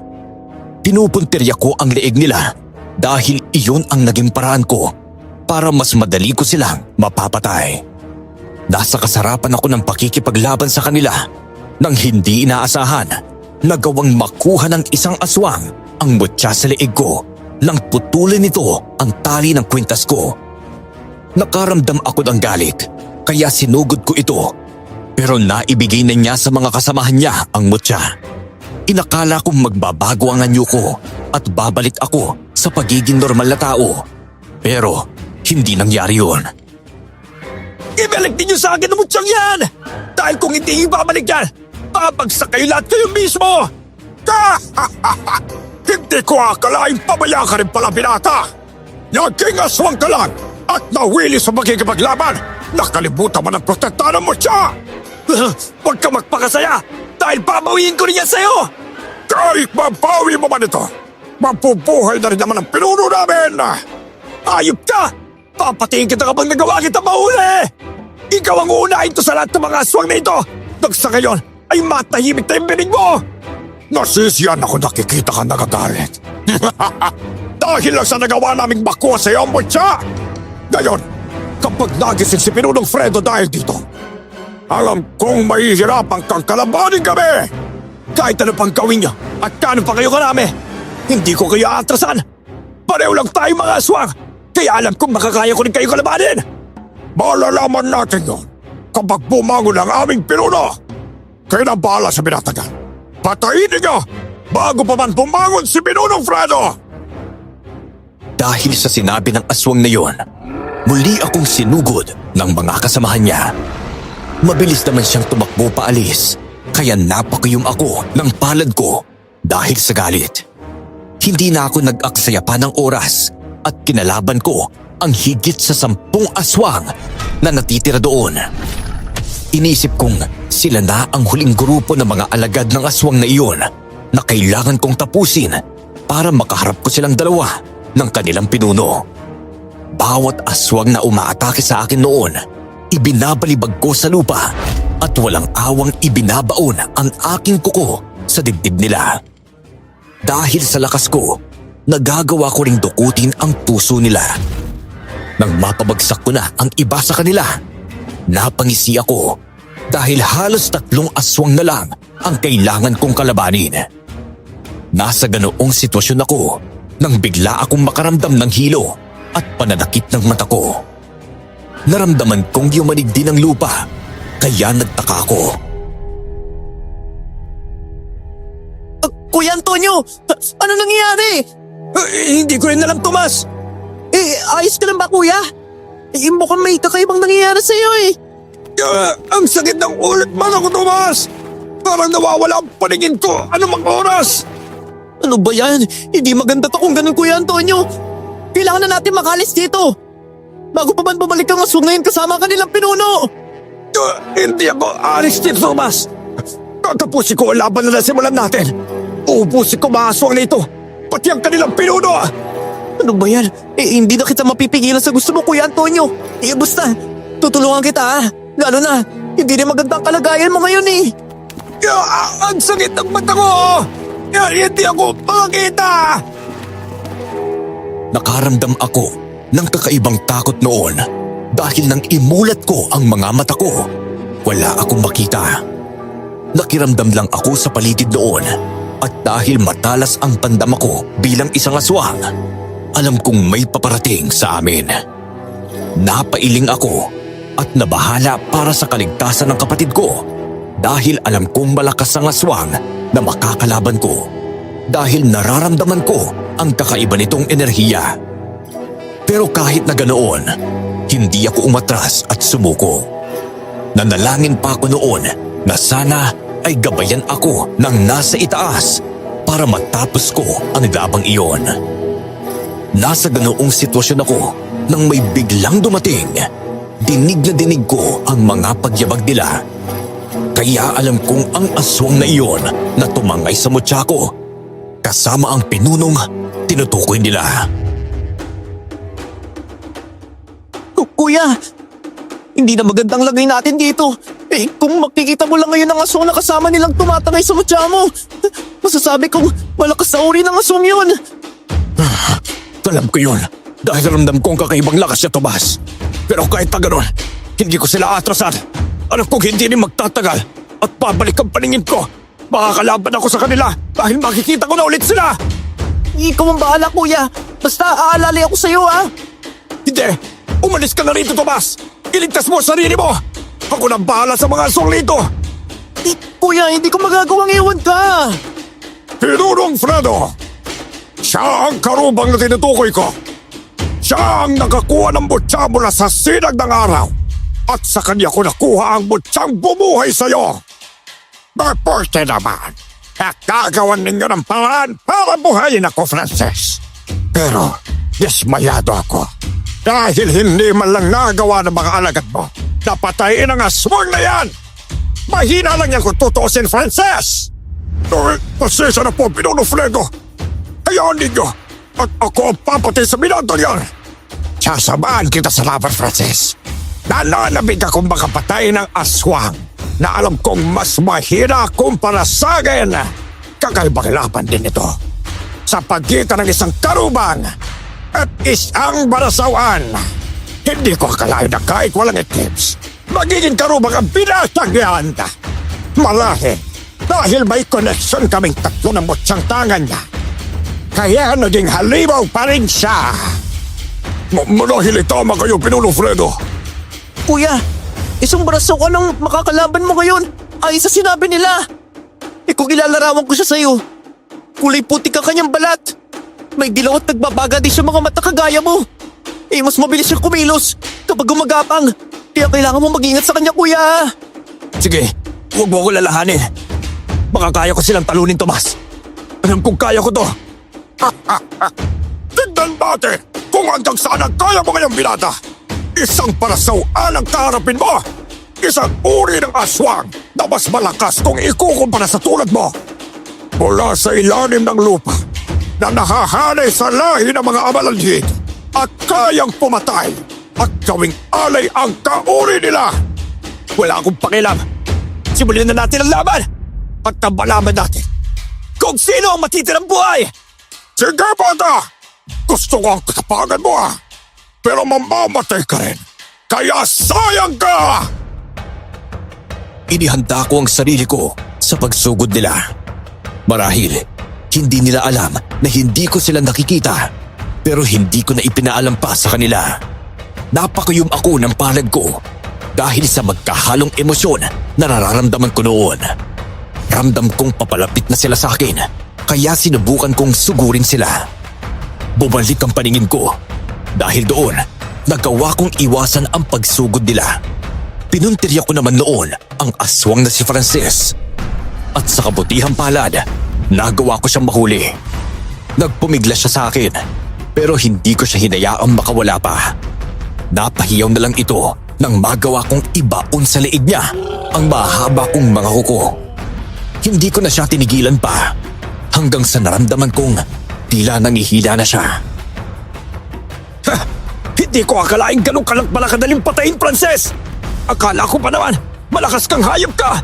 Pinupuntirya ko ang leeg nila dahil iyon ang naging paraan ko para mas madali ko silang mapapatay. Nasa kasarapan ako ng pakikipaglaban sa kanila nang hindi inaasahan na gawang makuha ng isang aswang ang mutya sa leeg ko nang putulin nito ang tali ng kwintas ko. Nakaramdam ako ng galit kaya sinugod ko ito pero naibigay na niya sa mga kasamahan niya ang mutya. Inakala kong magbabago ang anyo ko at babalik ako sa pagiging normal na tao. Pero hindi nangyari yun. Ibalik ninyo sa akin ang mutyang yan! Dahil kung hindi ibabalik yan, babagsak kayo lahat kayo mismo! Hindi ko akalaing pabaya ka rin pala, binata! Naging aswang ka lang at nawili sa makikipaglaban! Nakalimutan mo ng protektahan ng mutya! Huwag ka magpakasaya dahil babawiin ko rin yan sa'yo! Kahit mabawi mo man ito, mabubuhay na rin naman ang pinuno namin! Ayop ka! Papatayin kita kapag nagawa kita mahuli! Ikaw ang uunahin to sa lahat ng mga aswang na ito! Nang sa ngayon ay matahimik na yung binig mo! Nasisiyan ako nakikita ka nagagalit. Dahil lang sa nagawa naming makuha sa iyo, mutya! Ngayon, kapag nagising si Pinunong Fredo dahil dito, alam kong mahihirapan kang kalabanin kami! Kahit ano pang gawin niyo at kano pa kayo karami, hindi ko kayo atrasan! Pareho lang tayo mga aswang! Kaya alam kong makakaya ko rin kayo kalabanin! Malalaman natin yun kapag bumangon ang aming pinuno! Kayo na bahala sa binatagan! Patayin niyo bago pa man bumangon si Pinunong Fredo! Dahil sa sinabi ng aswang na yon, muli akong sinugod ng mga kasamahan niya. Mabilis naman siyang tumakbo paalis, kaya napakayom ako ng palad ko dahil sa galit. Hindi na ako nag-aksaya pa ng oras at kinalaban ko ang higit sa 10 aswang na natitira doon. Inisip kong sila na ang huling grupo ng mga alagad ng aswang na iyon na kailangan kong tapusin para makaharap ko silang dalawa ng kanilang pinuno. Bawat aswang na umaatake sa akin noon, ibinabalibag ko sa lupa at walang awang ibinabaon ang aking kuko sa dibdib nila. Dahil sa lakas ko, nagagawa ko ring dukutin ang puso nila. Nang mapabagsak ko na ang iba sa kanila, napangisi ako dahil halos 3 aswang na lang ang kailangan kong kalabanin. Nasa ganoong sitwasyon ako nang bigla akong makaramdam ng hilo at pananakit ng mata ko. Naramdaman kong yumanig din ang lupa kaya nagtaka ako. Kuya Antonio! Ano nangyayari? Hindi ko rin alam, Tomas! Ayos ka lang ba, kuya? Mukhang may kakaibang nangyayari sa'yo Ang sakit ng ulit man ako, Tomas! Parang nawawala ang paningin ko anumang oras! Ano ba yan? Hindi maganda to kung ganun, Kuya Antonio! Kailangan na natin makalis dito! Bago pa man bumalik ang aswang na yun kasama ang kanilang pinuno! Hindi ako alis dito, Tomas! Tatapusin ko ang laban na nasimulan natin! Uubusin ko mga aswang na ito! Pati ang kanilang pinuno! Ano ba yan? Hindi na kita mapipigilan sa gusto mo, Kuya Antonio! Basta, tutulungan kita Lalo na, hindi rin maganda ang kalagayan mo ngayon Ang sakit ng mata ko! Hindi ako makakita! Nakaramdam ako ng kakaibang takot noon dahil nang imulat ko ang mga mata ko, wala akong makita. Nakiramdam lang ako sa paligid noon at dahil matalas ang pandama ko bilang isang aswang, alam kong may paparating sa amin. Napailing ako at nabahala para sa kaligtasan ng kapatid ko dahil alam kong malakas ang aswang na makakalaban ko dahil nararamdaman ko ang kakaiba nitong enerhiya. Pero kahit na ganoon, hindi ako umatras at sumuko. Nanalangin pa ako noon na sana ay gabayan ako ng nasa itaas para matapos ko ang labang iyon. Nasa ganoong sitwasyon ako nang may biglang dumating. Dinig na dinig ko ang mga pagyabag nila. Kaya alam kong ang aswang na iyon na tumangay sa mutya ko, kasama ang pinunong tinutukoy nila. Kuya, hindi na magandang lagay natin dito. Eh, kung makikita mo lang ngayon ang aswang na kasama nilang tumatangay sa mutya mo, masasabi kong malakas na uri ng aswang yun. Alam ko yun. Dahil ramdam ko ang kakaibang lakas niya, Tomas. Pero kahit na ganun, hindi ko sila atrasan. Alam kong hindi rin magtatagal at babalik ang paningin ko. Makakalaban ako sa kanila dahil makikita ko na ulit sila. Ikaw ang bahala, kuya. Basta aalala ako sa'yo, ha? Hindi! Umalis ka na rito, Tomas! Iligtas mo ang sarili mo! Ako nang bahala sa mga aswang rito! Kuya, hindi ko magagawang iwan ka. Pinunong Fredo! Siya ang karubang na tinutukoy ko! Siya ang nakakuha ng butya mula sa sinag ng araw! At sa kanya ko nakuha ang butyang bumuhay sa'yo! Maporte naman! At gagawan ninyo ng paraan para buhayin ako, Frances! Pero, dismayado ako. Dahil hindi man lang nagawa ng mga alagad mo, napatayin ang aswang na yan! Mahina lang yan kung tutuusin, Frances! Pasensya na po, Pinuno Fredo! Hayaan ninyo at ako ang papatay sa binatang yan! Sasamahan kita sa laban, Frances! Nananabig akong makapatay ng aswang na alam kong mas mahina kumpara sa akin! Kakaibang laban din ito sa pagitan ng isang karubang at isang barasawan. Hindi ko akalain na kahit walang eclipse, magiging karubang ang binasagyan. Malahi, dahil may connection kaming tatlo ng mutyang tangan niya. Kaya naging halimaw pa rin siya. Marahil itama kayo, Pinuno Fredo. Kuya, isang barasaw ka nang makakalaban mo ngayon. Ay sa sinabi nila. Eh kung ilalarawan ko siya sa'yo, kulay puti ka kanyang balat. May dilaw at nagbabaga din sa mga mata kagaya mo. Eh mas mabilis siyang kumilos kapag gumagapang. Kaya kailangan mo mag-ingat sa kanya, kuya. Sige, huwag mo ko lalahanin. Baka kaya ko silang talunin, Tomas. Alam kong kaya ko to. Tignan natin kung hanggang saan ang kaya mo ngayong binata. Isang parasawaan ang kaharapin mo. Isang uri ng aswang na mas malakas kung ikukumpara sa tulad mo. Mula sa ilalim ng lupa na nahahanay sa lahi ng mga amalanhid at kayang pumatay at gawing alay ang kauri nila. Wala akong pakialam. Simulan na natin ang laban at malaman natin kung sino ang matitirang buhay. Sige, bata! Gusto ko ang katapangan mo, ah. Pero mamamatay ka rin. Kaya sayang ka! Inihanda ko ang sarili ko sa pagsugod nila. Marahil, hindi nila alam na hindi ko sila nakikita, pero hindi ko na ipinaalam pa sa kanila. Napakayom ako ng palad ko dahil sa magkahalong emosyon na nararamdaman ko noon. Ramdam kong papalapit na sila sa akin, kaya sinubukan kong sugurin sila. Bumalik ang paningin ko dahil doon nagawa kong iwasan ang pagsugod nila. Pinuntirya ko naman noon ang aswang na si Frances. At sa kabutihang palad, nagawa ko siyang mahuli. Nagpumigla siya sa akin, pero hindi ko siya hinayaang makawala pa. Napahiyaw na lang ito nang magawa kong ibaon sa leeg niya ang mahaba kong mga kuko. Hindi ko na siya tinigilan pa hanggang sa naramdaman kong tila nangihila na siya. Ha! Hindi ko akalaing ganun ka lang pala kadaling patayin, Frances! Akala ko pa naman, malakas kang hayop ka!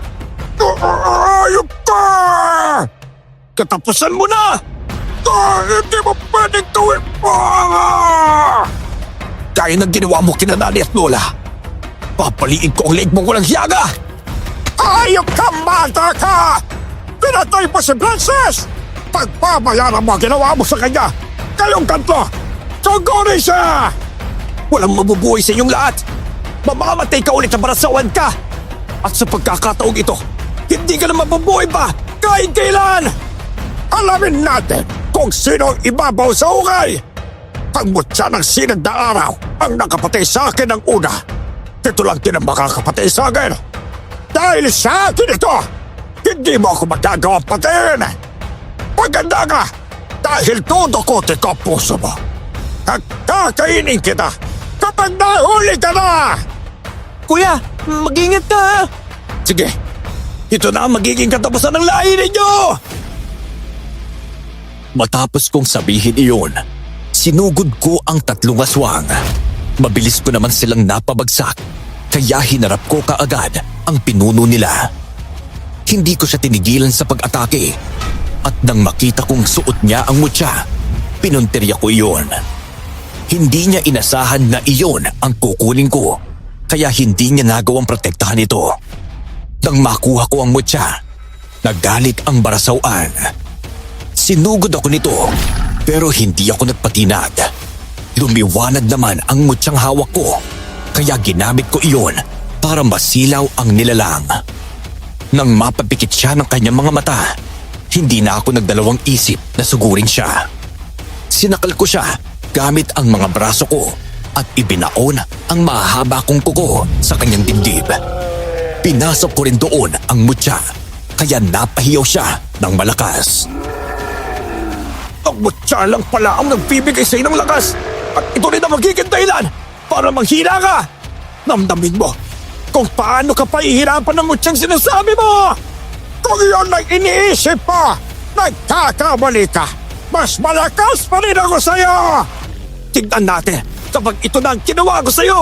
Hayop ka! Katapusan mo na! Hindi mo pwedeng gawin mo! Kaya ng ginawa mo kina Nani at Lola. Papaliin ko ang leeg mong walang hiyaga! Hayop ka, mata ka! Pinatay mo si Frances! Pagpapayaran mo ang ginawa mo sa kanya! Kayong kanto! Sagurin siya! Walang mabubuhay sa inyong lahat! Mamamatay ka ulit sa barasawan ka! At sa pagkakataong ito, hindi ka na mabubuhay pa kahit kailan! Alamin natin kung sino ang ibabaw sa ukay! Ang mutya ng sinag na araw ang nakapatay sa akin ng una. Ito lang din ang makakapatay sa akin. Dahil sa akin ito, hindi mo ako magagawang patayin! Paganda ka! Dahil tudukotin ko ang puso mo! At kakainin kita kapag nahuli ka na! Kuya, mag-ingat ka, ha? Sige, ito na ang magiging katapusan ng lahi ninyo! Matapos kong sabihin iyon, sinugod ko ang tatlong aswang. Mabilis ko naman silang napabagsak Kaya hinarap ko kaagad ang pinuno nila. Hindi ko siya tinigilan sa pag-atake at nang makita kong suot niya ang mutya, pinuntirya ko iyon. Hindi niya inasahan na iyon ang kukunin ko, kaya hindi niya nagawang protektahan ito. Nang makuha ko ang mutya, nagalit ang barasawan. Sinugod ako nito pero hindi ako nagpatinag. Lumiwanag naman ang mutyang hawak ko, kaya ginamit ko iyon para masilaw ang nilalang. Nang mapapikit siya ng kanyang mga mata, hindi na ako nagdalawang isip na sugurin siya. Sinakal ko siya gamit ang mga braso ko at ibinaon ang mahaba kong kuko sa kanyang dibdib. Pinasok ko rin doon ang mutya, kaya napahiyaw siya ng malakas. Ang mutya lang pala ang nagbibigay sa'yo ng lakas at ito rin ang magiging dahilan para manghina ka. Namdamin mo kung paano ka pahihirapan ng mutyang sinasabi mo. Kung iyon ay iniisip mo, nagkakamali ka. Mas malakas pa rin ako sa'yo. Tignan natin kapag ito na ang ginawa ko sa'yo.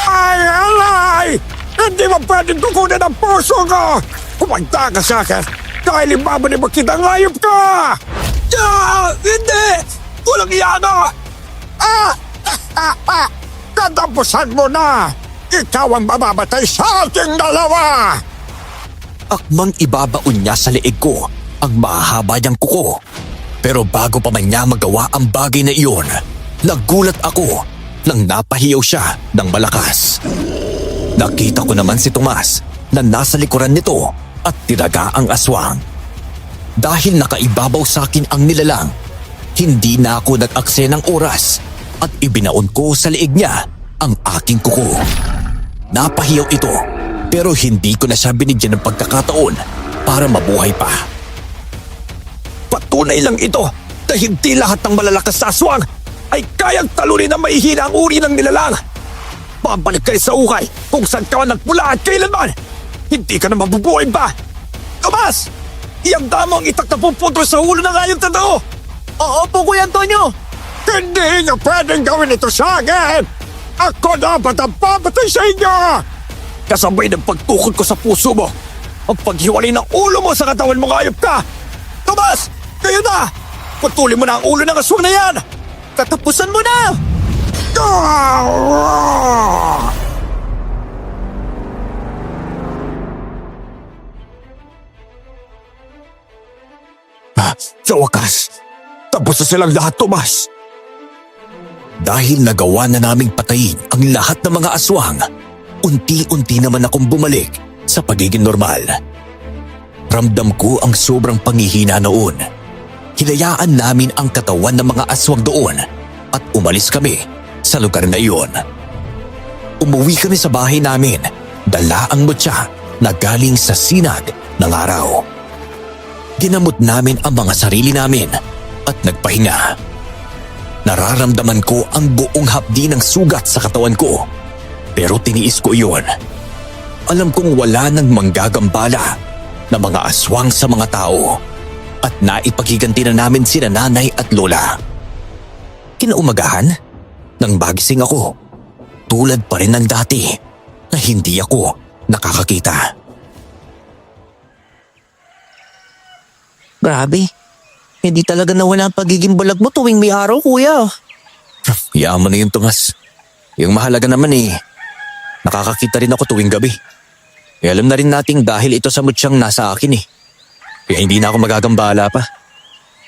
Ay, alay! Hindi mo pwedeng kukunin ang puso ko. Kumanda ka sa akin dahil imamanib mo kitang hayop ka. Hindi! Walang iyan ako! Katapusan mo na! Ikaw ang mamamatay sa ating dalawa! Akmang ibabaon niya sa leeg ko ang mahaba niyang kuko. Pero bago pa man niya magawa ang bagay na iyon, nagulat ako nang napahiyaw siya ng malakas. Nakita ko naman si Tomas na nasa likuran nito at tinaga ang aswang. Dahil nakaibabaw sa akin ang nilalang, hindi na ako nag-akse ng oras at ibinaon ko sa leeg niya ang aking kuko. Napahiyaw ito pero hindi ko na siya binigyan ng pagkakataon para mabuhay pa. Patunay lang ito na hindi lahat ng malalakas na aswang ay kayang talunin na maihina ang uri ng nilalang. Babalik kayo sa ukay kung saan ka man nagmula at kailanman. Hindi ka na mabubuhay pa. Tomas! Ianda mo ang itak na puputol sa ulo ng hayop na to! Oo po, Kuya Antonio! Hindi niyo pwedeng gawin ito sa akin! Ako dapat ang papatay sa inyo! Kasabay ng pagtukod ko sa puso mo, ang paghiwalay ng ulo mo sa katawan mo, hayop ka! Tomas! Kayo na! Putulin mo na ang ulo ng aswang na yan! Katapusan mo na! Sa wakas, tapos na silang lahat, Tomas! Dahil nagawa na naming patayin ang lahat ng mga aswang, unti-unti naman akong bumalik sa pagiging normal. Ramdam ko ang sobrang panghihina noon. Hinayaan namin ang katawan ng mga aswang doon at umalis kami sa lugar na iyon. Umuwi kami sa bahay namin, dala ang mutya na galing sa sinag ng araw. Ginamot namin ang mga sarili namin at nagpahinga. Nararamdaman ko ang buong hapdi ng sugat sa katawan ko, pero tiniis ko iyon. Alam kong wala nang manggagambala na mga aswang sa mga tao at naipaghiganti na namin sina nanay at lola. Kinaumagahan, nang bagising ako, tulad pa rin ng dati na hindi ako nakakakita. Grabe. Hindi talaga nawala ang pagiging bulag mo tuwing may araw, Kuya. Hayaan mo na yun, Tomas. Yung mahalaga naman nakakakita rin ako tuwing gabi. Alam na rin nating dahil ito sa mutsyang nasa akin Kaya hindi na ako magagambala pa.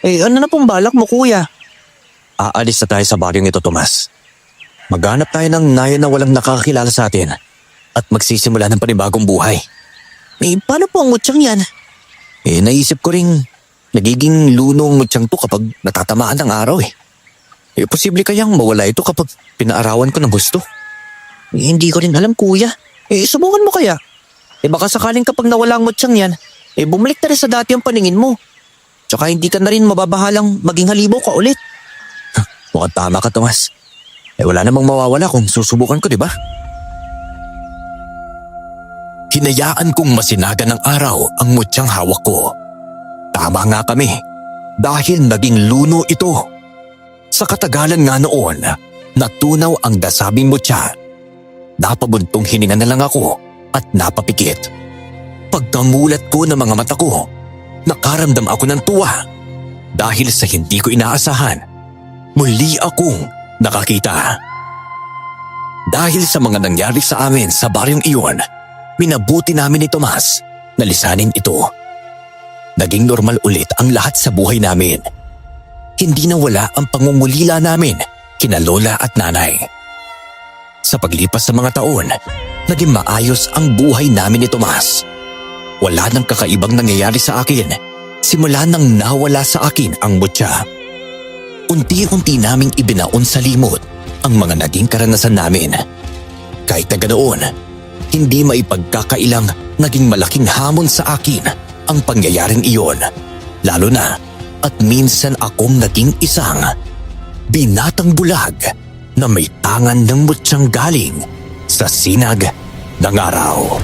Ano na pong balak mo, Kuya? Aalis na tayo sa baryong ito, Tomas. Maghanap tayo ng nayon na walang nakakakilala sa atin at magsisimula ng panibagong buhay. Paano po ang mutsyang yan? Naisip ko ring nagiging lunong mutsyang to kapag natatamaan ng araw posible kayang mawala ito kapag pinaarawan ko ng gusto. Hindi ko rin alam, Kuya. Subukan mo kaya? Baka sakaling kapag nawala ang mutsyang yan, bumalik na rin sa dati ang paningin mo. Tsaka hindi ka na rin mababahalang maging halimaw ka ulit. Mukhang tama ka, Tomas. Wala namang mawawala kung susubukan ko, di ba? Hinayaan kong masinaga ng araw ang mutsyang hawak ko. Tama nga kami dahil naging luno ito. Sa katagalan nga noon, natunaw ang dasabing mutya. napabuntong hininga na lang ako at napapikit. Pagkamulat ko ng mga mata ko, nakaramdam ako ng tuwa dahil sa hindi ko inaasahan. Muli akong nakakita. Dahil sa mga nangyari sa amin sa baryong iyon, minabuti namin ni Tomas na lisanin ito. Naging normal ulit ang lahat sa buhay namin. Hindi na wala ang pangungulila namin kina lola at nanay. Sa paglipas ng mga taon, naging maayos ang buhay namin ni Tomas. Wala nang kakaibang nangyayari sa akin simula nang nawala sa akin ang mutya. Unti-unti naming ibinaon sa limot ang mga naging karanasan namin. Kahit na ganoon, hindi maipagkakailang naging malaking hamon sa akin ang pangyayaring iyon. Lalo na at minsan akong naging isang binatang bulag na may tangan ng mutyang galing sa sinag ng araw.